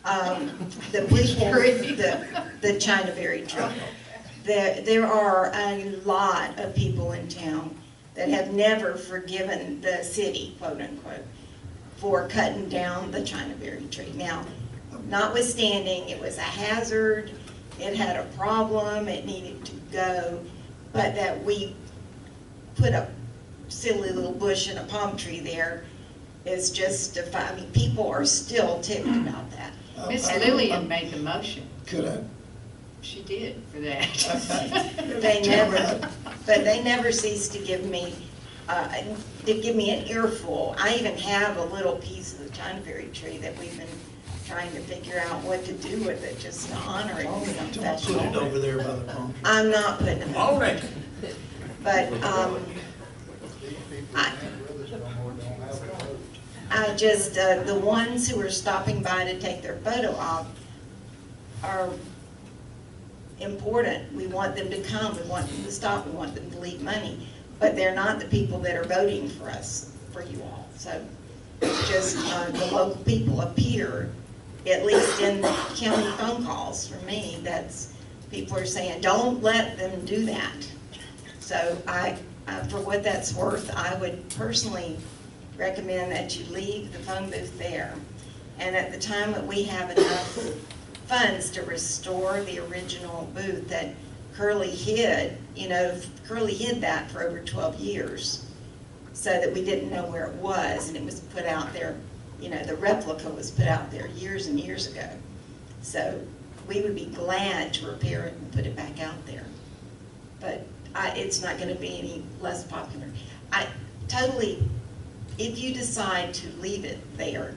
The people, the Chinaberry tree. There are a lot of people in town that have never forgiven the city, quote unquote, for cutting down the Chinaberry tree. Now, notwithstanding, it was a hazard, it had a problem, it needed to go, but that we put a silly little bush and a palm tree there is justified. I mean, people are still ticked about that. Miss Lillian made the motion. Could I? She did for that. They never cease to give me an earful. I even have a little piece of the Chinaberry tree that we've been trying to figure out what to do with it, just to honor it. Don't put it over there by the palm tree. I'm not putting it. All right. But I just, the ones who are stopping by to take their photo op are important. We want them to come, we want them to stop, we want them to leave money, but they're not the people that are voting for us, for you all. So it's just the local people up here, at least in the county phone calls for me, that's, people are saying, don't let them do that. So for what that's worth, I would personally recommend that you leave the phone booth there. And at the time that we have enough funds to restore the original booth that Curly hid, Curly hid that for over 12 years so that we didn't know where it was, and it was put out there, the replica was put out there years and years ago. So we would be glad to repair it and put it back out there. But it's not going to be any less popular. If you decide to leave it there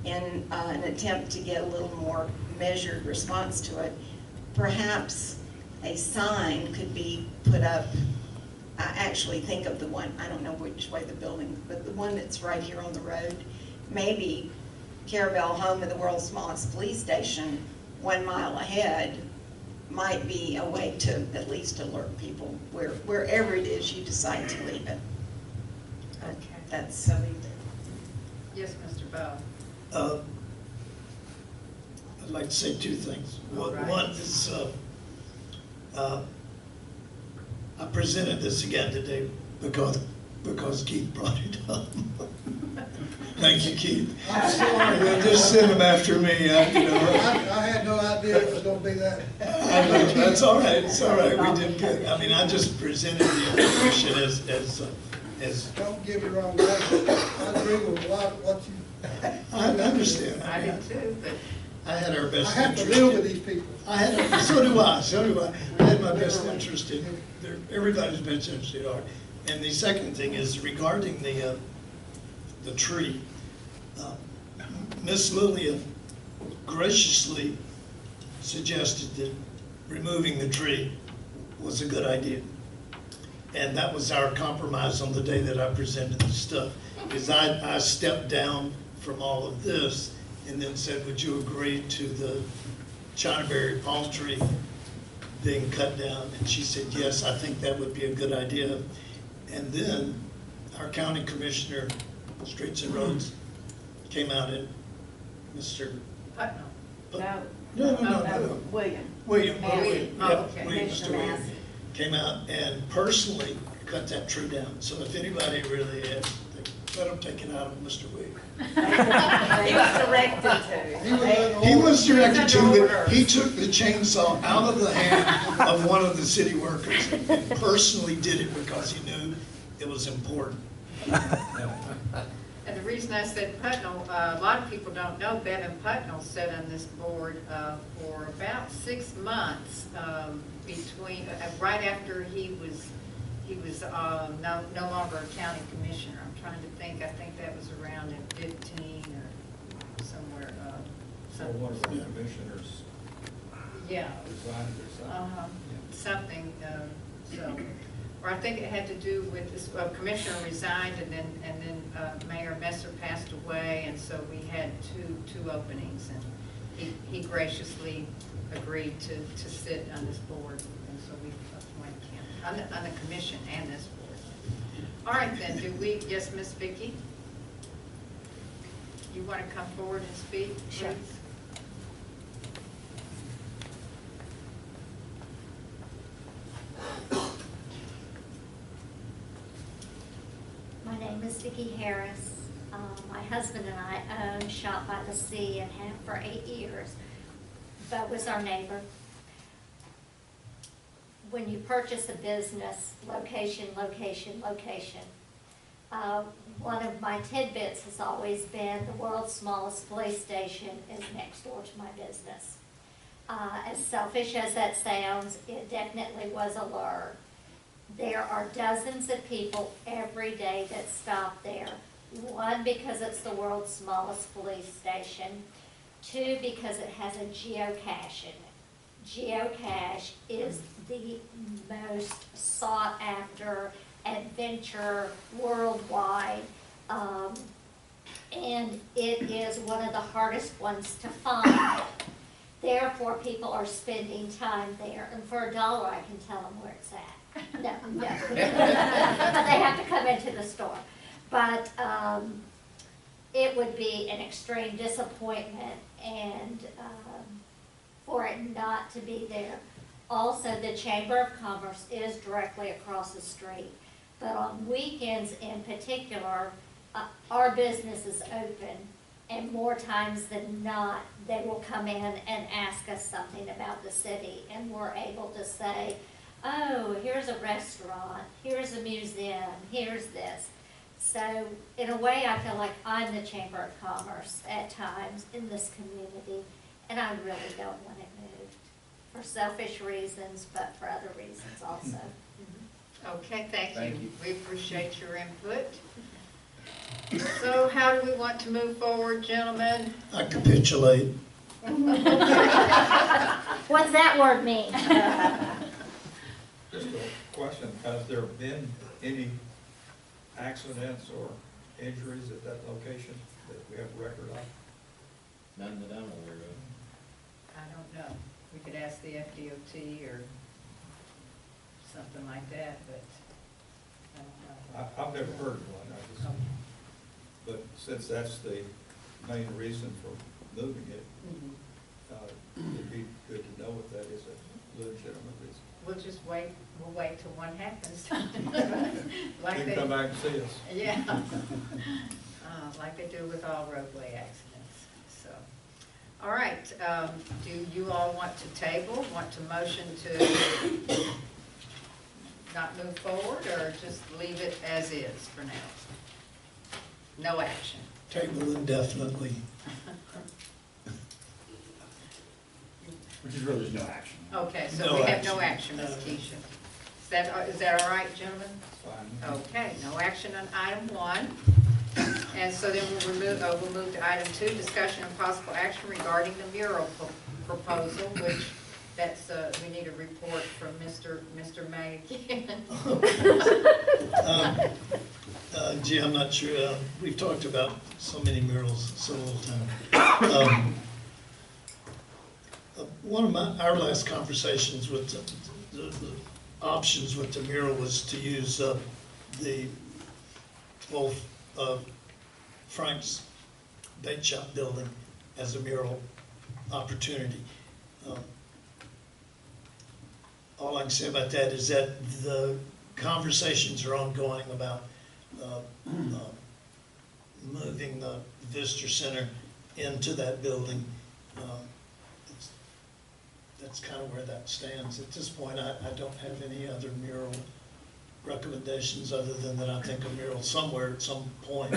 in an attempt to get a little more measured response to it, perhaps a sign could be put up. I actually think of the one, I don't know which way the building, but the one that's right here on the road. Maybe Carrabelle, home of the world's smallest police station, 1 mile ahead, might be a way to at least alert people wherever it is you decide to leave it. Okay. That's Yes, Mr. Bowe. I'd like to say two things. Right. One is, I presented this again today because Keith brought it up. Thank you, Keith. I'm sorry. Well, just send them after me. I had no idea it was gonna be that. That's all right. It's all right. We did good. I mean, I just presented the information as Don't get me wrong, I agree with a lot of what you I understand. I did too, but I had our I best have to interest. live with these people. So do I. I had my best interest in, everybody's best interest in art. And the second thing is regarding the tree. Miss Lillian graciously suggested that removing the tree was a good idea. And that was our compromise on the day that I presented the stuff. Is I stepped down from all of this and then said, would you agree to the Chinaberry palm tree being cut down? And she said, yes, I think that would be a good idea. And then our county commissioner, Streets and Roads, came out and Mr. Putnam. No. William. William, Massey. yeah, Oh, okay. William, Mr. William, came out and personally cut that tree down. So if anybody really had, let them take it out of Mr. William. He was directed to. He was directed to it. He took the chainsaw out of the hand of one of the city workers and personally did it because he knew it was important. And the reason I said Putnam, a lot of people don't know, Bevan Putnam sat on this board for about 6 months between, right after he was no longer a county commissioner. I'm trying to think, I think that was around in 15 or somewhere. So one of the commissioners Yeah. resigned or something. Something, so. Or I think it had to do with this, commissioner resigned and then Mayor Messer passed away, and so we had two openings, and he graciously agreed to sit on this board, and so we appointed him on the commission and this board. All right then, yes, Miss Vicki? You want to come forward and speak, please? Sure. My name is Vicki Harris. My husband and I own Shop by the Sea and have for 8 years. Bo was our neighbor. When you purchase a business, location, location, location. One of my tidbits has always been the world's smallest police station is next door to my business. As selfish as that sounds, it definitely was a lure. There are dozens of people every day that stop there. One, because it's the world's smallest police station. Two, because it has a geocache in it. Geocache is the most sought after adventure worldwide, and it is one of the hardest ones to find. Therefore, people are spending time there, and for $1, I can tell them where it's at. No. But they have to come into the store. But it would be an extreme disappointment and for it not to be there. Also, the Chamber of Commerce is directly across the street. But on weekends in particular, our business is open, and more times than not, they will come in and ask us something about the city, and we're able to say, oh, here's a restaurant, here's a museum, here's this. So in a way, I feel like I'm the Chamber of Commerce at times in this community, and I really don't want it moved for selfish reasons, but for other reasons also. Okay, thank you. We appreciate your input. So how do we want to move forward, gentlemen? I capitulate. What's that word mean? Just a question, has there been any accidents or injuries at that location that we have record of? None that I'm aware of. I don't know. We could ask the FDOT or something like that, but I don't know. I've never heard of one, but since that's the main reason for moving it, it'd be good to know if that is a legitimate reason. We'll just wait, we'll wait till one happens. You can come back and see us. Yeah. Like they do with all roadway accidents, so. All right, do you all want to table, want to motion to not move forward, or just leave it as is for now? No action. Table indefinitely. Which is really, there's no action. Okay, so No we have no action. action, Ms. Keisha. Is that all right, gentlemen? Fine. Okay, no action on item 1. And so then we'll move to item 2, discussion and possible action regarding the mural proposal, which we need a report from Mr. May again. Gee, I'm not sure, we've talked about so many murals so little time. One of our last conversations with the options with the mural was to use the old Frank's bait shop building as a mural opportunity. All I can say about that is that the conversations are ongoing about moving the visitor center into that building. That's kind of where that stands. At this point, I don't have any other mural recommendations other than that I think a mural somewhere at some point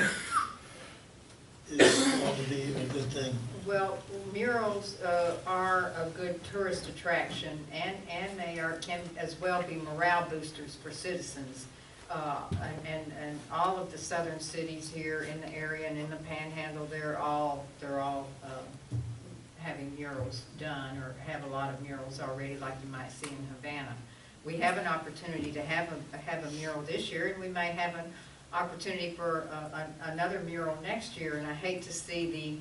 is going to be a good thing. Well, murals are a good tourist attraction, and they can as well be morale boosters for citizens. And all of the southern cities here in the area and in the Panhandle, they're all having murals done, or have a lot of murals already, like you might see in Havana. We have an opportunity to have a mural this year, and we may have an opportunity for another mural next year. And I hate to see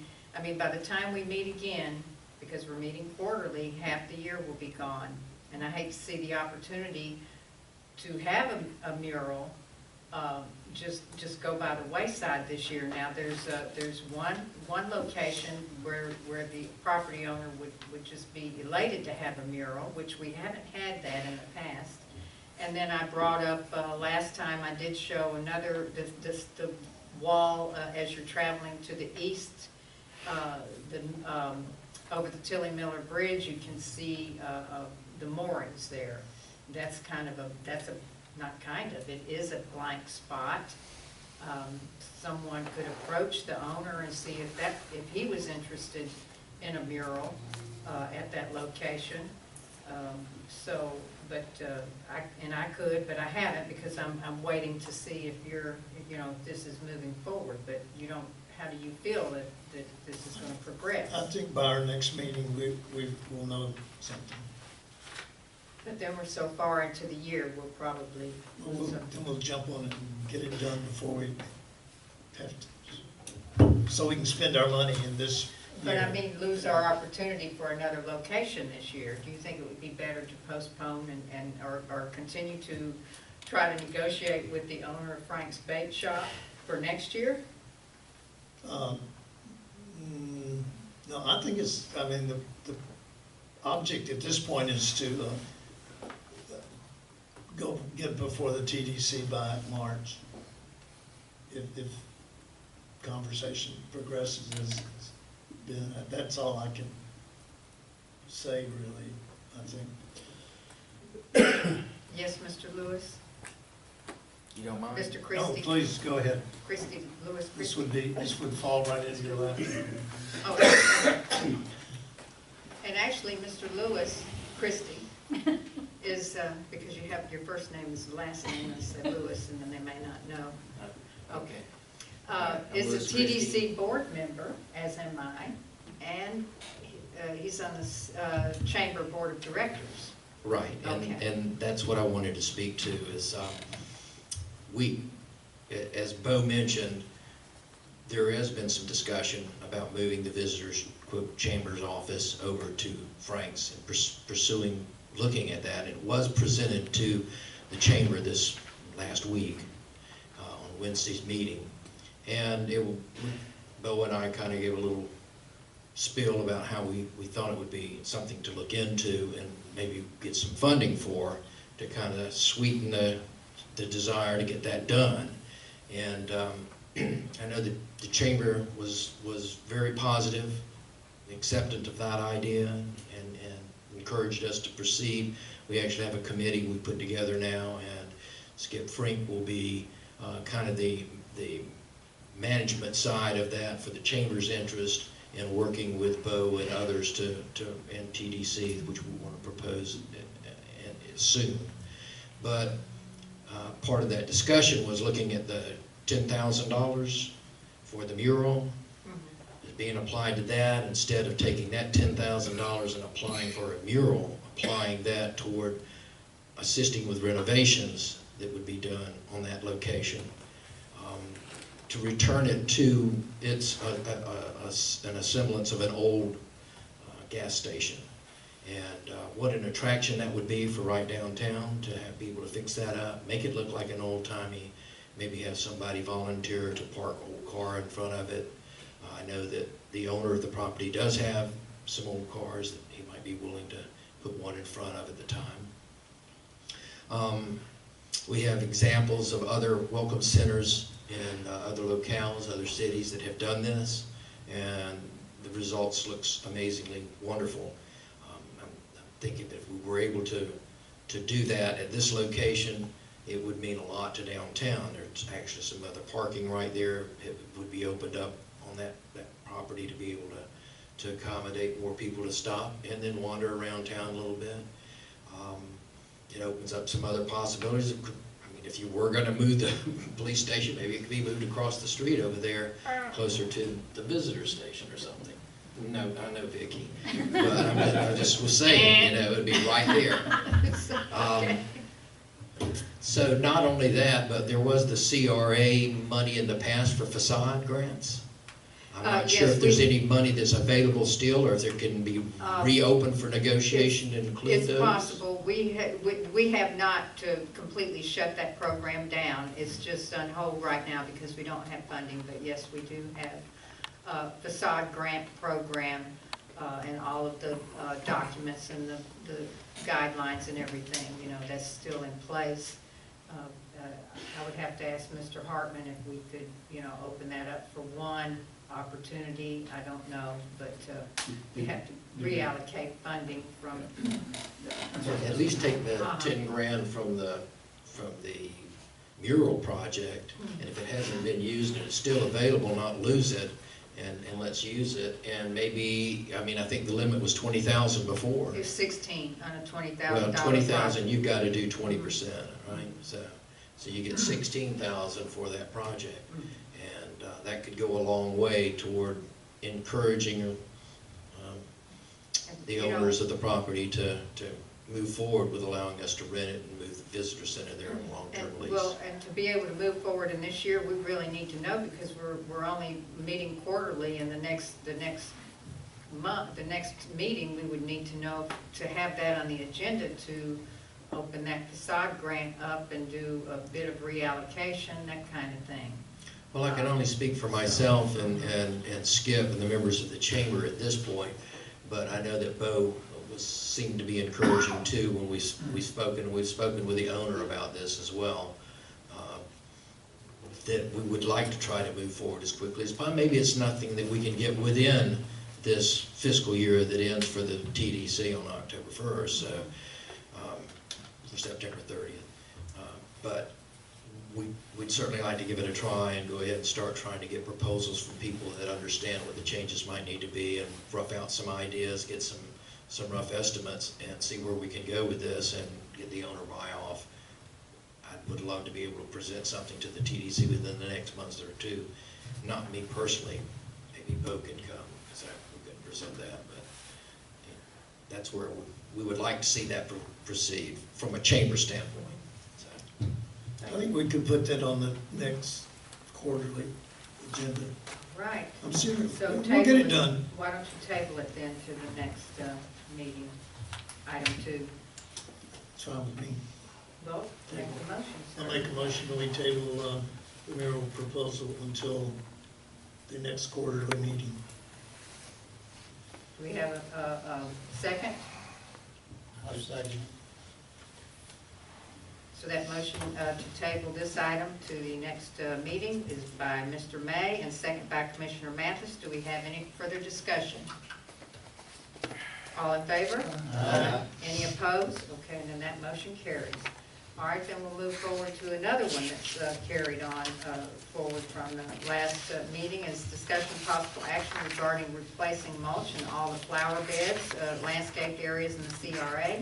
by the time we meet again, because we're meeting quarterly, half the year will be gone. And I hate to see the opportunity to have a mural just go by the wayside this year. Now, there's one location where the property owner would just be elated to have a mural, which we haven't had that in the past. And then I brought up, last time I did show the wall as you're traveling to the east, over the Tilly Miller Bridge, you can see the moorings there. It is a blank spot. Someone could approach the owner and see if he was interested in a mural at that location. I could, but I haven't, because I'm waiting to see if this is moving forward. But how do you feel that this is going to progress? I think by our next meeting, we will know something. But then we're so far into the year, we'll probably do something. We'll jump on it and get it done before we have to, so we can spend our money in this year. But lose our opportunity for another location this year. Do you think it would be better to postpone or continue to try to negotiate with the owner of Frank's Bait Shop for next year? No, I think the object at this point is to go get before the TDC by March. If conversation progresses as been, that's all I can say, really, I think. Yes, Mr. Lewis? You don't mind? Mr. Christie? Oh, please, go ahead. Christie, Lewis Christie? This would fall right into your lap. Oh, and actually, Mr. Lewis Christie is, because you have, your first name is the last name, I said Lewis, and then they may not know. Okay. Is a TDC board member, as am I, and he's on the Chamber Board of Directors. Right, and that's what I wanted to speak to is, as Bo mentioned, there has been some discussion about moving the visitors Chamber's office over to Frank's and looking at that. It was presented to the Chamber this last week on Wednesday's meeting, and Bo and I kind of gave a little spiel about how we thought it would be something to look into and maybe get some funding for, to kind of sweeten the desire to get that done. And I know that the Chamber was very positive, acceptant of that idea, and encouraged us to proceed. We actually have a committee we put together now, and Skip Frink will be kind of the management side of that for the chamber's interest in working with Bo and others and TDC, which we want to propose soon. But part of that discussion was looking at the $10,000 for the mural, being applied to that instead of taking that $10,000 and applying for a mural, applying that toward assisting with renovations that would be done on that location, to return it to its an semblance of an old gas station. And what an attraction that would be for right downtown, to have people to fix that up, make it look like an old-timey, maybe have somebody volunteer to park an old car in front of it. I know that the owner of the property does have some old cars that he might be willing to put one in front of at the time. We have examples of other welcome centers in other locales, other cities that have done this, and the results looks amazingly wonderful. I'm thinking that if we were able to do that at this location, it would mean a lot to downtown. There's actually some other parking right there. It would be opened up on that property to be able to accommodate more people to stop and then wander around town a little bit. It opens up some other possibilities. I mean, if you were going to move the police station, maybe it could be moved across the street over there, closer to the visitor station or something. No, I know, Vicki, but I just was saying, it would be right there. So not only that, but there was the CRA money in the past for facade grants. I'm not sure if there's any money that's available still, or if there can be reopened for negotiation and include those. It's possible. We have not completely shut that program down. It's just on hold right now because we don't have funding, but yes, we do have a facade grant program and all of the documents and the guidelines and everything, that's still in place. I would have to ask Mr. Hartman if we could, open that up for one opportunity. I don't know, but we have to reallocate funding from At least take the 10 grand from the mural project, and if it hasn't been used and it's still available, not lose it, and let's use it. And maybe, I think the limit was 20,000 before. It's 16 on a $20,000. Well, 20,000, you've got to do 20%, right? So you get 16,000 for that project, and that could go a long way toward encouraging the owners of the property to move forward with allowing us to rent it and move the visitor center there on a long-term lease. Well, and to be able to move forward in this year, we really need to know, because we're only meeting quarterly, and the next month, the next meeting, we would need to know to have that on the agenda to open that facade grant up and do a bit of reallocation, that kind of thing. Well, I can only speak for myself and Skip and the members of the chamber at this point, but I know that Bo seemed to be encouraging too when we've spoken with the owner about this as well, that we would like to try to move forward as quickly as possible. Maybe it's nothing that we can get within this fiscal year that ends for the TDC on October 1st, so for September 30th. But we'd certainly like to give it a try and go ahead and start trying to get proposals from people that understand what the changes might need to be, and rough out some ideas, get some rough estimates, and see where we can go with this and get the owner buy-off. I would love to be able to present something to the TDC within the next month or two. Not me personally, maybe Bo can come, because we couldn't present that, but that's where we would like to see that proceed from a chamber standpoint. So, I think we could put that on the next quarterly agenda. Right. I'm serious. So We'll get it done. Why don't you table it then to the next meeting, item 2? It's fine with me. Vote, make the motion, sir. I'll make a motion that we table the mural proposal until the next quarterly meeting. Do we have a second? I'll second. So that motion to table this item to the next meeting is by Mr. May and second by Commissioner Mathis. Do we have any further discussion? All in favor? Any opposed? Okay, and then that motion carries. All right, then we'll move forward to another one that's carried on forward from the last meeting is discussion of possible action regarding replacing mulch in all the flower beds, landscaped areas in the CRA.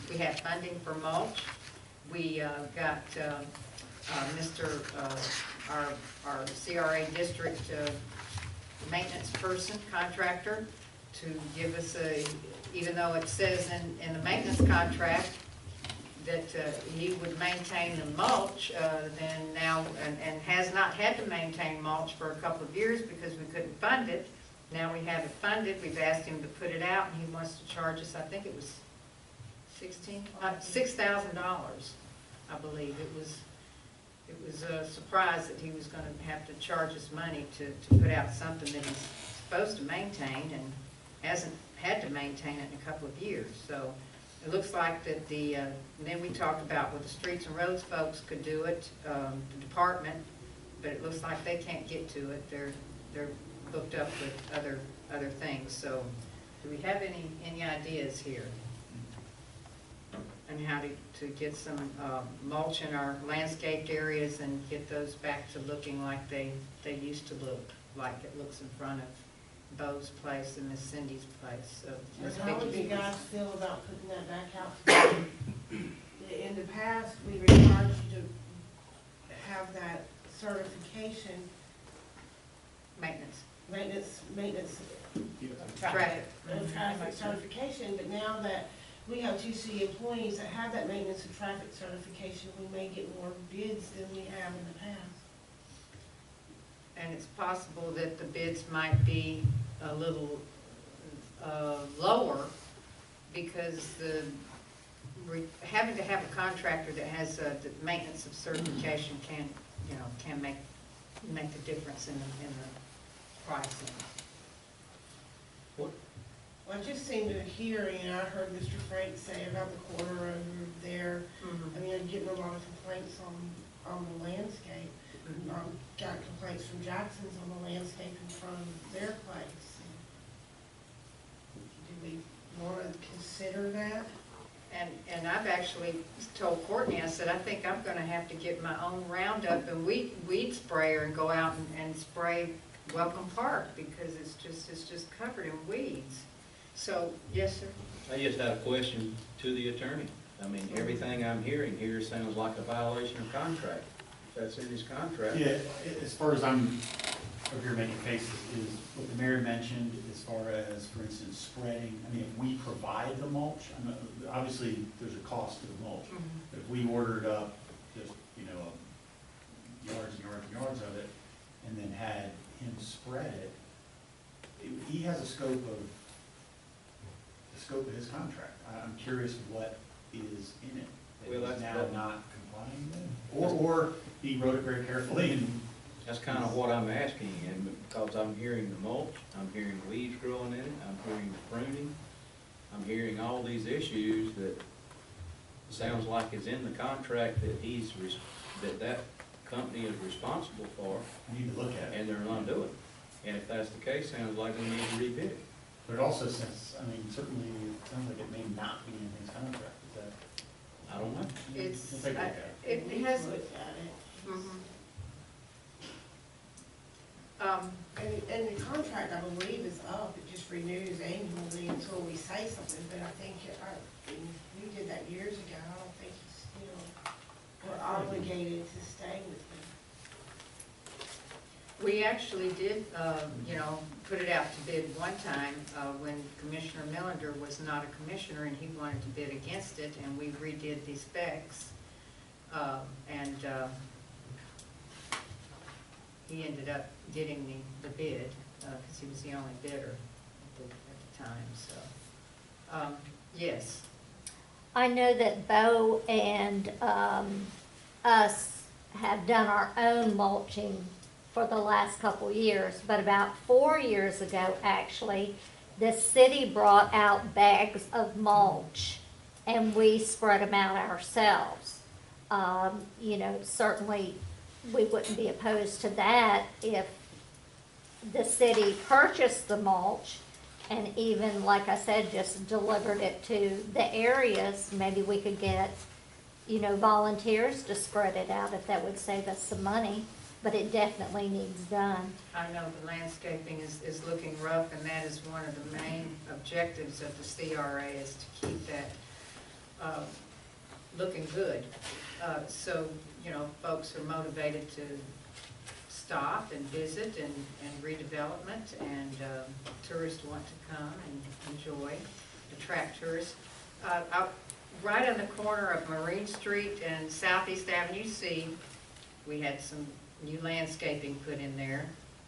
We have funding for mulch. We got our CRA district maintenance person, contractor, to give us even though it says in the maintenance contract that he would maintain the mulch, then now, and has not had to maintain mulch for a couple of years because we couldn't fund it. Now we have it funded, we've asked him to put it out, and he wants to charge us, I think it was $6,000, I believe. It was a surprise that he was gonna have to charge us money to put out something that he's supposed to maintain and hasn't had to maintain it in a couple of years. So it looks like that and then we talked about what the streets and roads folks could do it, the department, but it looks like they can't get to it. They're booked up with other things. So do we have any ideas here? And how to get some mulch in our landscaped areas and get those back to looking like they used to look, like it looks in front of Bo's place and Miss Cindy's place. So Miss How would Vicky's you place. guys feel about putting that back out? In the past, we required you to have that certification, Maintenance. traffic certification, but now that we have two city employees that have that maintenance and traffic certification, we may get more bids than we have in the past. And it's possible that the bids might be a little lower because having to have a contractor that has the maintenance of certification can make the difference in the pricing. Well, I just seem to hear, I heard Mr. Frank say about the corner over there. I mean, I'm getting a lot of complaints on the landscape. Got complaints from Jackson's on the landscape in front of their place. Do we want to consider that? And I've actually told Courtney, I said, I think I'm gonna have to get my own Roundup and weed sprayer and go out and spray Welcome Park because it's just covered in weeds. So, yes, sir? I just had a question to the attorney. I mean, everything I'm hearing here sounds like a violation of contract. If that's in his contract. Yeah, as far as I'm over here making faces, is what the mayor mentioned as far as, for instance, spreading. I mean, if we provide the mulch, obviously there's a cost to the mulch. But if we ordered up just, yards and yards and yards of it, and then had him spread it, he has a scope of his contract. I'm curious what is in it that he's now not complying with, or he wrote it very carefully and. That's kind of what I'm asking, and because I'm hearing the mulch, I'm hearing weeds growing in it, I'm hearing the pruning, I'm hearing all these issues that sounds like it's in the contract that that company is responsible for. We need to look at it. And they're not doing it. And if that's the case, sounds like we need to rebid it. But it also says, certainly it sounds like it may not be in his contract. Is that? I don't know. We'll take a look at it. It has. And the contract, I believe, is up. It just renews annually until we say something. But I think we did that years ago. I don't think we're obligated to stay with them. We actually did, put it out to bid one time when Commissioner Millender was not a commissioner and he wanted to bid against it, and we redid the specs. He ended up getting the bid because he was the only bidder at the time. So, yes. I know that Bo and us have done our own mulching for the last couple years, but about 4 years ago, actually, the city brought out bags of mulch and we spread them out ourselves. Certainly we wouldn't be opposed to that if the city purchased the mulch and even, like I said, just delivered it to the areas. Maybe we could get volunteers to spread it out if that would save us some money, but it definitely needs done. I know the landscaping is looking rough, and that is one of the main objectives of the CRA, is to keep that looking good. So, folks are motivated to stop and visit and redevelopment, and tourists want to come and enjoy, attract tourists. Right on the corner of Marine Street and Southeast Avenue C, we had some new landscaping put in there.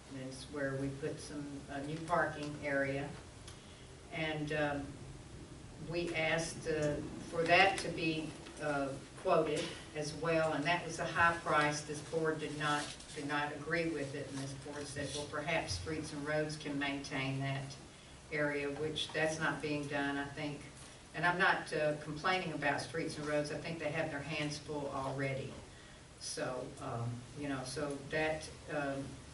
And it's where we put some new parking area. And we asked for that to be quoted as well, and that was a high price. This board did not agree with it, and this board said, well, perhaps Streets and Roads can maintain that area, which that's not being done, I think. And I'm not complaining about Streets and Roads. I think they have their hands full already. So, so that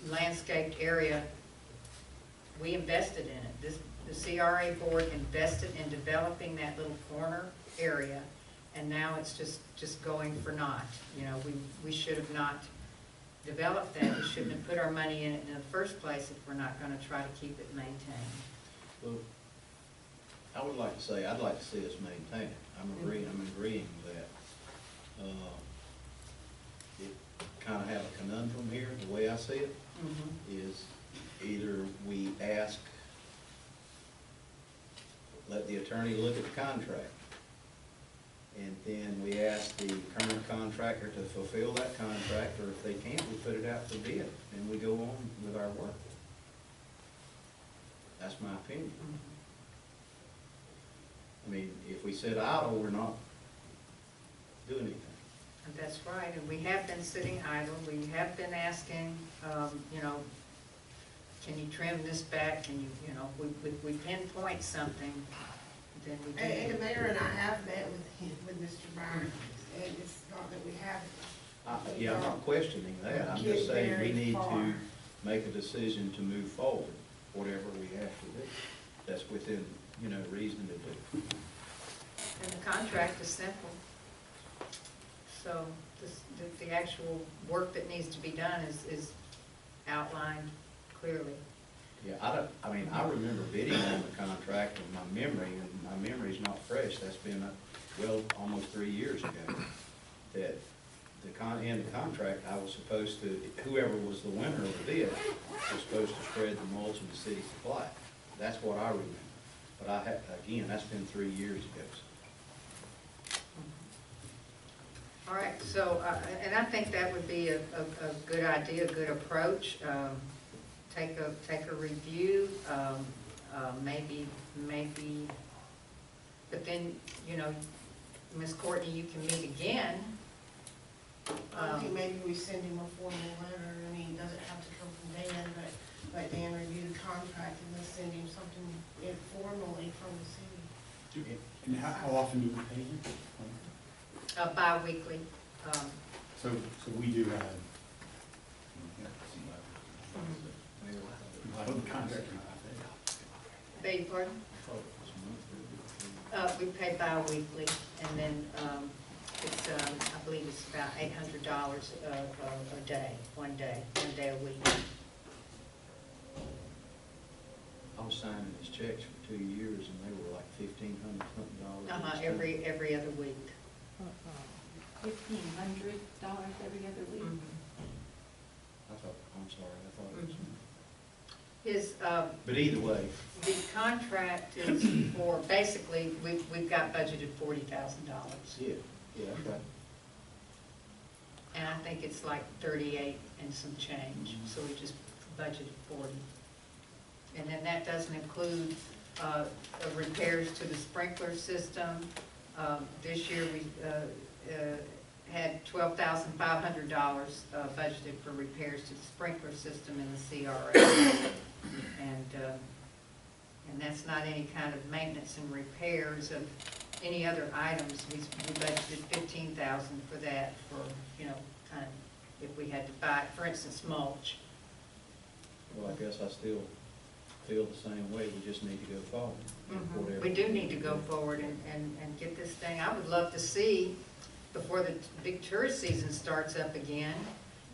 landscaped area, we invested in it. The CRA board invested in developing that little corner area, and now it's just going for naught. We should have not developed that. We shouldn't have put our money in it in the first place if we're not going to try to keep it maintained. Well, I would like to say, I'd like to see us maintain it. I'm agreeing with that. It kind of have a conundrum here, the way I see it, is either we ask, let the attorney look at the contract, and then we ask the current contractor to fulfill that contract, or if they can't, we put it out for bid, and we go on with our work. That's my opinion. I mean, if we sit idle, we're not doing anything. And that's right, and we have been sitting idle. We have been asking, can you trim this back? Can you, we pinpoint something, then we do. And the mayor and I have met with Mr. Byron, and it's not that we haven't. Yeah, I'm not questioning that. I'm just saying we need to make a decision to move forward, whatever we have to do. That's within, reason to do. And the contract is simple. So the actual work that needs to be done is outlined clearly. Yeah, I remember bidding on the contract, and my memory's not fresh. That's been, almost 3 years ago. That in the contract, I was supposed to, whoever was the winner of the bid was supposed to spread the mulch in the city supply. That's what I remember. But again, that's been 3 years ago. All right, so, and I think that would be a good idea, a good approach. Take a review, maybe, but then, Ms. Courtney, you can meet again. I think maybe we send him a formal letter. I mean, it doesn't have to come from Dan, but let Dan review the contract and then send him something informally from the city. And how often do we pay him? Bi-weekly. So we do have. I hope the contract. Beg your pardon? We pay bi-weekly, and then it's, I believe it's about $800 a day, one day a week. I was signing these checks for 2 years, and they were like $1,500 something. Every other week. $1,500 every other week. I'm sorry, I thought it was. But either way. The contract is for, basically, we've got budgeted $40,000. Yeah, okay. And I think it's like 38 and some change, so we just budgeted 40. And then that doesn't include repairs to the sprinkler system. This year we had $12,500 budgeted for repairs to the sprinkler system in the CRA. And that's not any kind of maintenance and repairs of any other items. We budgeted $15,000 for that, for, kind of, if we had to buy, for instance, mulch. Well, I guess I still feel the same way. We just need to go forward. We do need to go forward and get this thing. I would love to see before the big tourist season starts up again,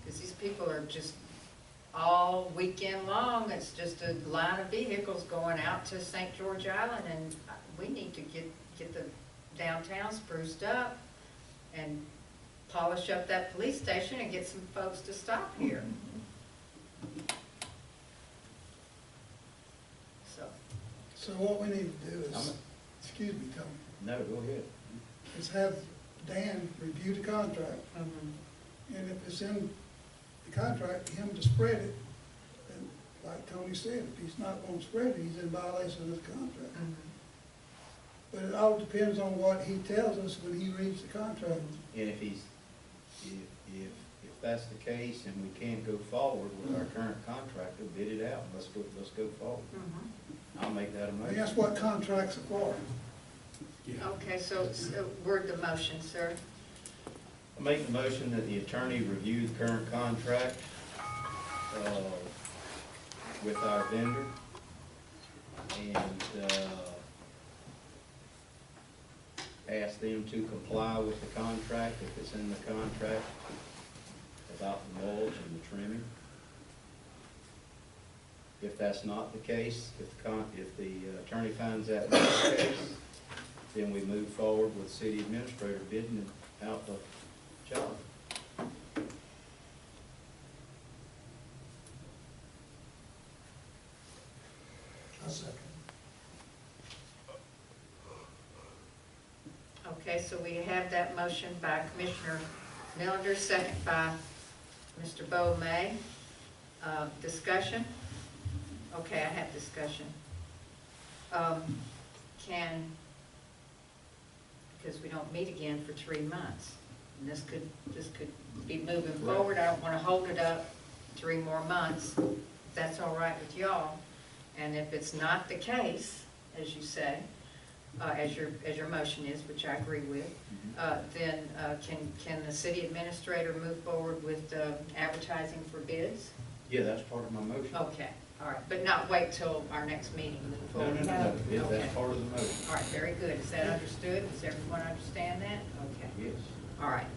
because these people are just all weekend long, it's just a line of vehicles going out to St. George Island, and we need to get the downtown spruced up and polish up that police station and get some folks to stop here. So what we need to do is, excuse me, Tony, No, go ahead. is have Dan review the contract. And if it's in the contract, for him to spread it, then like Tony said, if he's not gonna spread it, he's in violation of the contract. But it all depends on what he tells us when he reads the contract. And if he's, if that's the case and we can't go forward with our current contractor, bid it out, let's go forward. I'll make that a And motion. that's what contracts are for. Okay, so word the motion, sir. I make the motion that the attorney review the current contract with our vendor and ask them to comply with the contract if it's in the contract about the mulch and the trimming. If that's not the case, if the attorney finds that not the case, then we move forward with city administrator bidding out the job. A second. Okay, so we have that motion by Commissioner Millender, second by Mr. Bo May. Discussion? Okay, I have discussion. Because we don't meet again for 3 months, and this could be moving forward. I don't want to hold it up 3 more months, if that's all right with y'all. And if it's not the case, as you say, as your motion is, which I agree with, then can the city administrator move forward with advertising for bids? Yeah, that's part of my motion. Okay, all right, but not wait till our next meeting, move No, forward? yeah, Okay. that's part of the motion. All right, very good. Is that understood? Does everyone understand that? Okay. Yes. All right.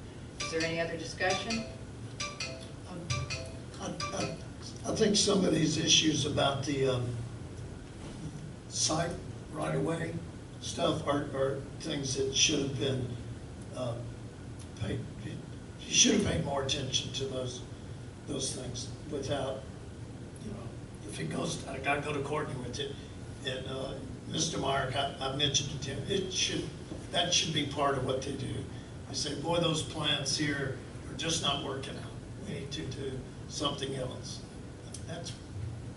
Is there any other discussion? I think some of these issues about the site right-of-way stuff are things that should have been paid. You should have paid more attention to those things without, if it goes, I gotta go to court with it. And Mr. Meyer, I mentioned it to him, that should be part of what they do. They say, boy, those plans here are just not working out. We need to do something else. That's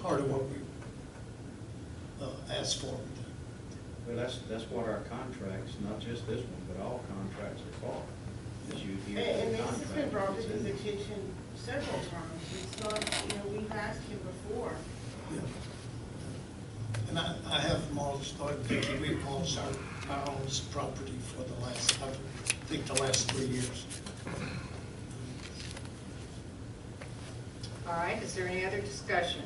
part of what we asked for. Well, that's what our contracts, not just this one, but all contracts are for. Is you hear And the this has been contract. brought to his attention several times. It's not, we've asked him before. Yeah. And I have mulched, Vicki, we've mulched our own property for the last, I think the last 3 years. All right, is there any other discussion?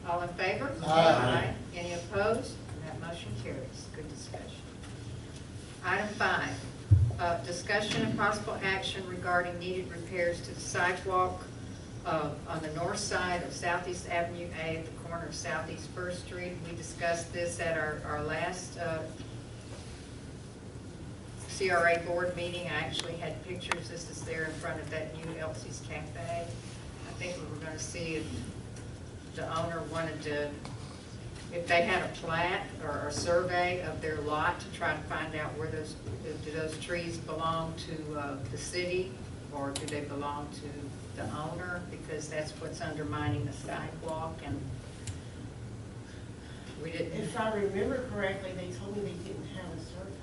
All in favor? Aye. Any opposed? That motion carries. Good discussion. Item 5, discussion and possible action regarding needed repairs to the sidewalk on the north side of Southeast Avenue A at the corner of Southeast First Street. We discussed this at our last CRA board meeting. I actually had pictures. This is there in front of that new Elsie's Cafe. I think we were going to see if the owner wanted to, if they had a plat or a survey of their lot to try to find out where do those trees belong to the city, or do they belong to the owner, because that's what's undermining the sidewalk. And we didn't. If I remember correctly, they told me they didn't have a survey.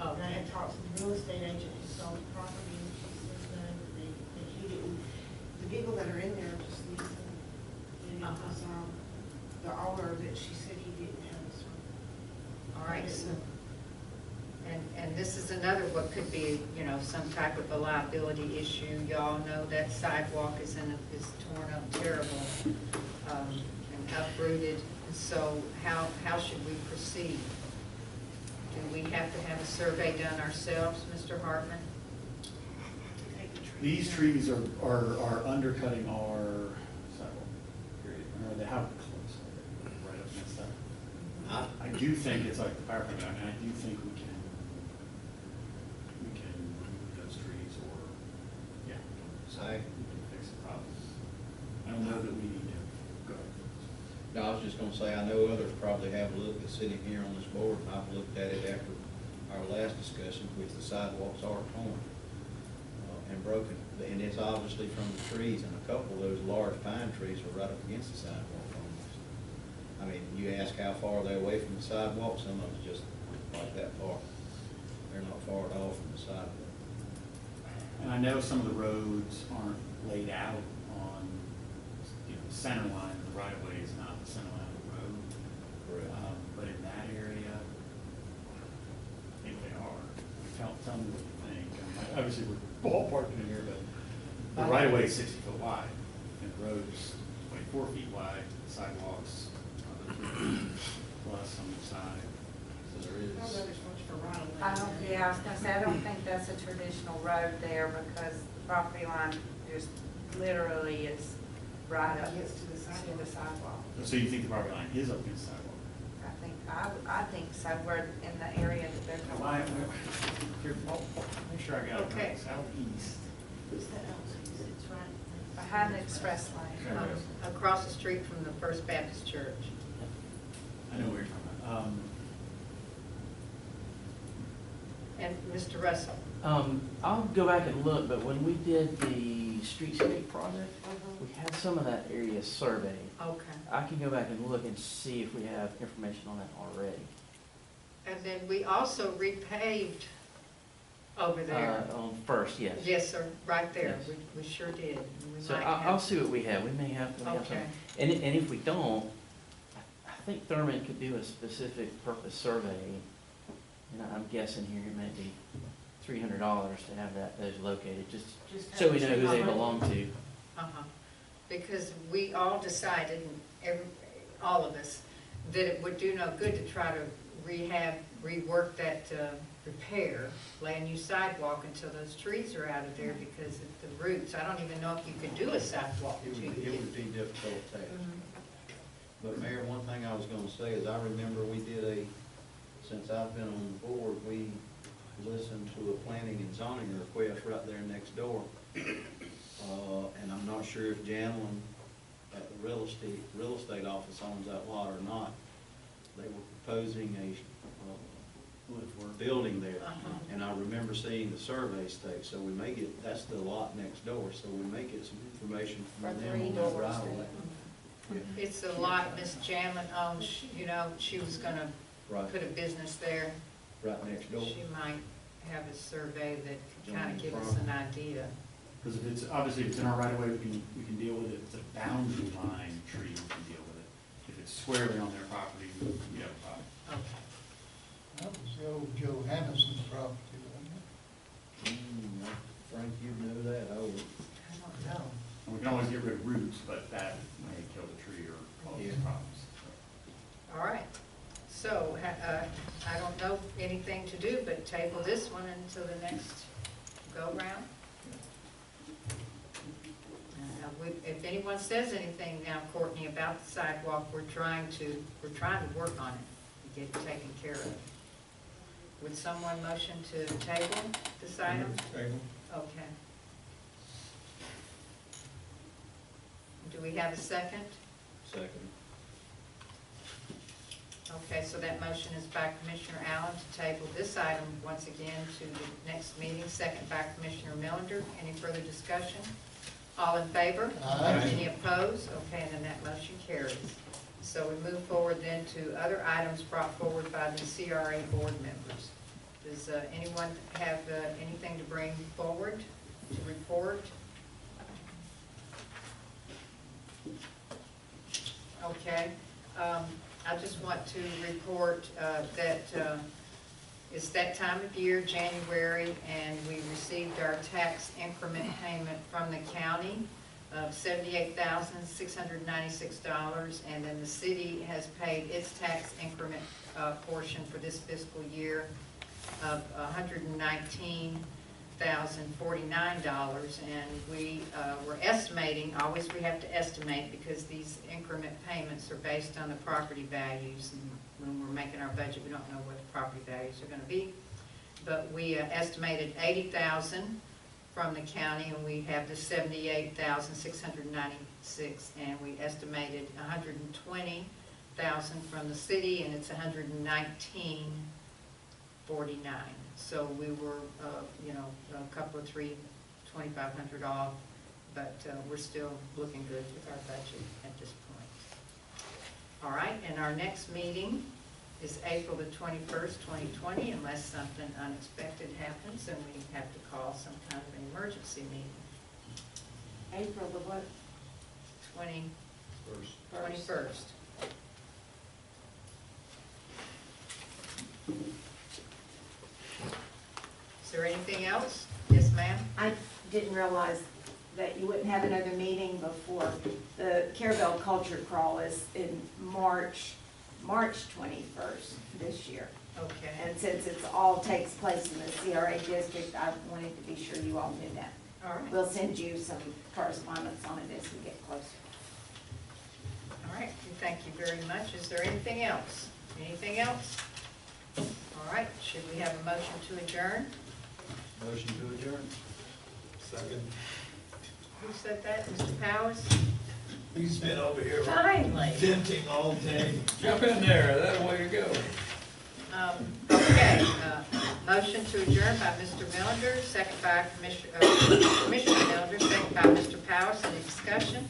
Oh. And I had talked to the real estate agent who sold the property, and she said that he didn't, the people that are in there are just leasing. And it was the owner that she said he didn't have a survey. All right, so, and this is another, what could be, some type of a liability issue. Y'all know that sidewalk is torn up terrible, and uprooted. So how should we proceed? Do we have to have a survey done ourselves, Mr. Hartman? These trees are undercutting our sidewalk, period, or they have close, right up against that. I do think it's like the fire department, I mean, I do think we can remove those trees or, yeah, so we can fix the problem. I don't know that we need to go. No, I was just gonna say, I know others probably have looked at sitting here on this board, and I've looked at it after our last discussion, which the sidewalks are torn and broken. And it's obviously from the trees, and a couple of those large pine trees are right up against the sidewalk almost. I mean, you ask how far they're away from the sidewalk, some of them's just like that far. They're not far at all from the sidewalk. And I know some of the roads aren't laid out on, you know, the center line, the right of way is not the center line of the road. Correct. But in that area, I think they are. Tell me what you think. I mean, obviously, we're ballparking in here, but the right of way is 60 foot wide, and the road's 24 feet wide, sidewalks, plus on the side. So there is. Yeah, I was gonna say, I don't think that's a traditional road there because the property line just literally is right up to the sidewalk. So you think the property line is up against the sidewalk? I think so, we're in the area that they're Why, talking about. here, make sure I got it Okay. right, southeast. Behind the express lane. Across the street from the First Baptist Church. I know where you're talking about. And Mr. Russell? I'll go back and look, but when we did the streetscape project, we had some of that area surveyed. Okay. I can go back and look and see if we have information on that already. And then we also repaved over there. On First, yes. Yes, sir, right there. Yes. We sure did. And we So might I'll have- see what we have. We may have Okay. something. And if we don't, I think Thurman could do a specific purpose survey. And I'm guessing here it may be $300 to have those located, just so we know who they belong to. Uh-huh. Because we all decided, all of us, that it would do no good to try to rework that repair, lay a new sidewalk until those trees are out of there because of the roots. I don't even know if you could do a sidewalk. It would be difficult task. But Mayor, one thing I was gonna say is I remember we did since I've been on the board, we listened to a planning and zoning request right there next door. And I'm not sure if Janlin at the real estate office owns that lot or not. They were proposing a building there. And I remember seeing the survey stake, so we may get, that's the lot next door, so we may get some information from them on that right away. Yeah. It's a lot Miss Janlin owns, you know, she was gonna Right. put a business there. Right next door. She might have a survey that could kind of give us an idea. Because if it's, obviously, if it's in our right of way, we can deal with it. If it's a boundary line tree, we can deal with it. If it's squarely on their property, we have a problem. Okay. That was the old Joe Hannison's property, wasn't Frank, you know that, I don't know. And we can always get rid of roots, but that may kill the tree or cause problems. All right. So, I don't know anything to do but table this one until the next go-round. If anyone says anything now, Courtney, about the sidewalk, we're trying to work on it, get it taken care of. Would someone motion to table this item? Table. Okay. Do we have a second? Second. Okay, so that motion is by Commissioner Allen to table this item once again to the next meeting, second by Commissioner Millender. Any further discussion? All in favor? Aye. Any opposed? Okay, and then that motion carries. So we move forward then to other items brought forward by the CRA board members. Does anyone have anything to bring forward, to report? Okay. I just want to report that it's that time of year, January, and we received our tax increment payment from the county of $78,696, and then the city has paid its tax increment portion for this fiscal year of $119,049, and we were estimating, always we have to estimate because these increment payments are based on the property values, and when we're making our budget, we don't know what the property values are going to be, but we estimated $80,000 from the county, and we have the $78,696, and we estimated $120,000 from the city, and it's $119,49. So we were, you know, a couple of $2,500 off, but we're still looking good with our budget at this point. All right, and our next meeting is April the 21st, 2020, unless something unexpected happens and we have to call some kind of an emergency meeting. April the what? 21st. Is there anything else? Yes, ma'am? I didn't realize that you wouldn't have another meeting before. The Carrabelle Culture Crawl is in March 21st this year. Okay. And since it's all takes place in the CRA district, I wanted to be sure you all knew that. All right. We'll send you some correspondence on it as we get closer. All right, thank you very much. Is there anything else? Anything else? All right, should we have a motion to adjourn? Motion to adjourn. Second. Who said that? Mr. Powis? He's been over here Finally. venting all day. Jump in there, that way you go. Okay, motion to adjourn by Mr. Millender, second by Commissioner Millender, second by Mr. Powis. Any discussion?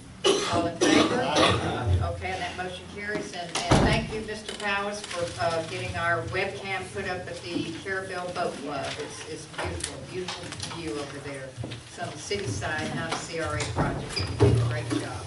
All in favor? Okay, and that motion carries. And thank you, Mr. Powis, for getting our webcam put up at the Carrabelle Boat Club. It's beautiful, beautiful view over there. It's on the city side, not a CRA project. You did a great job.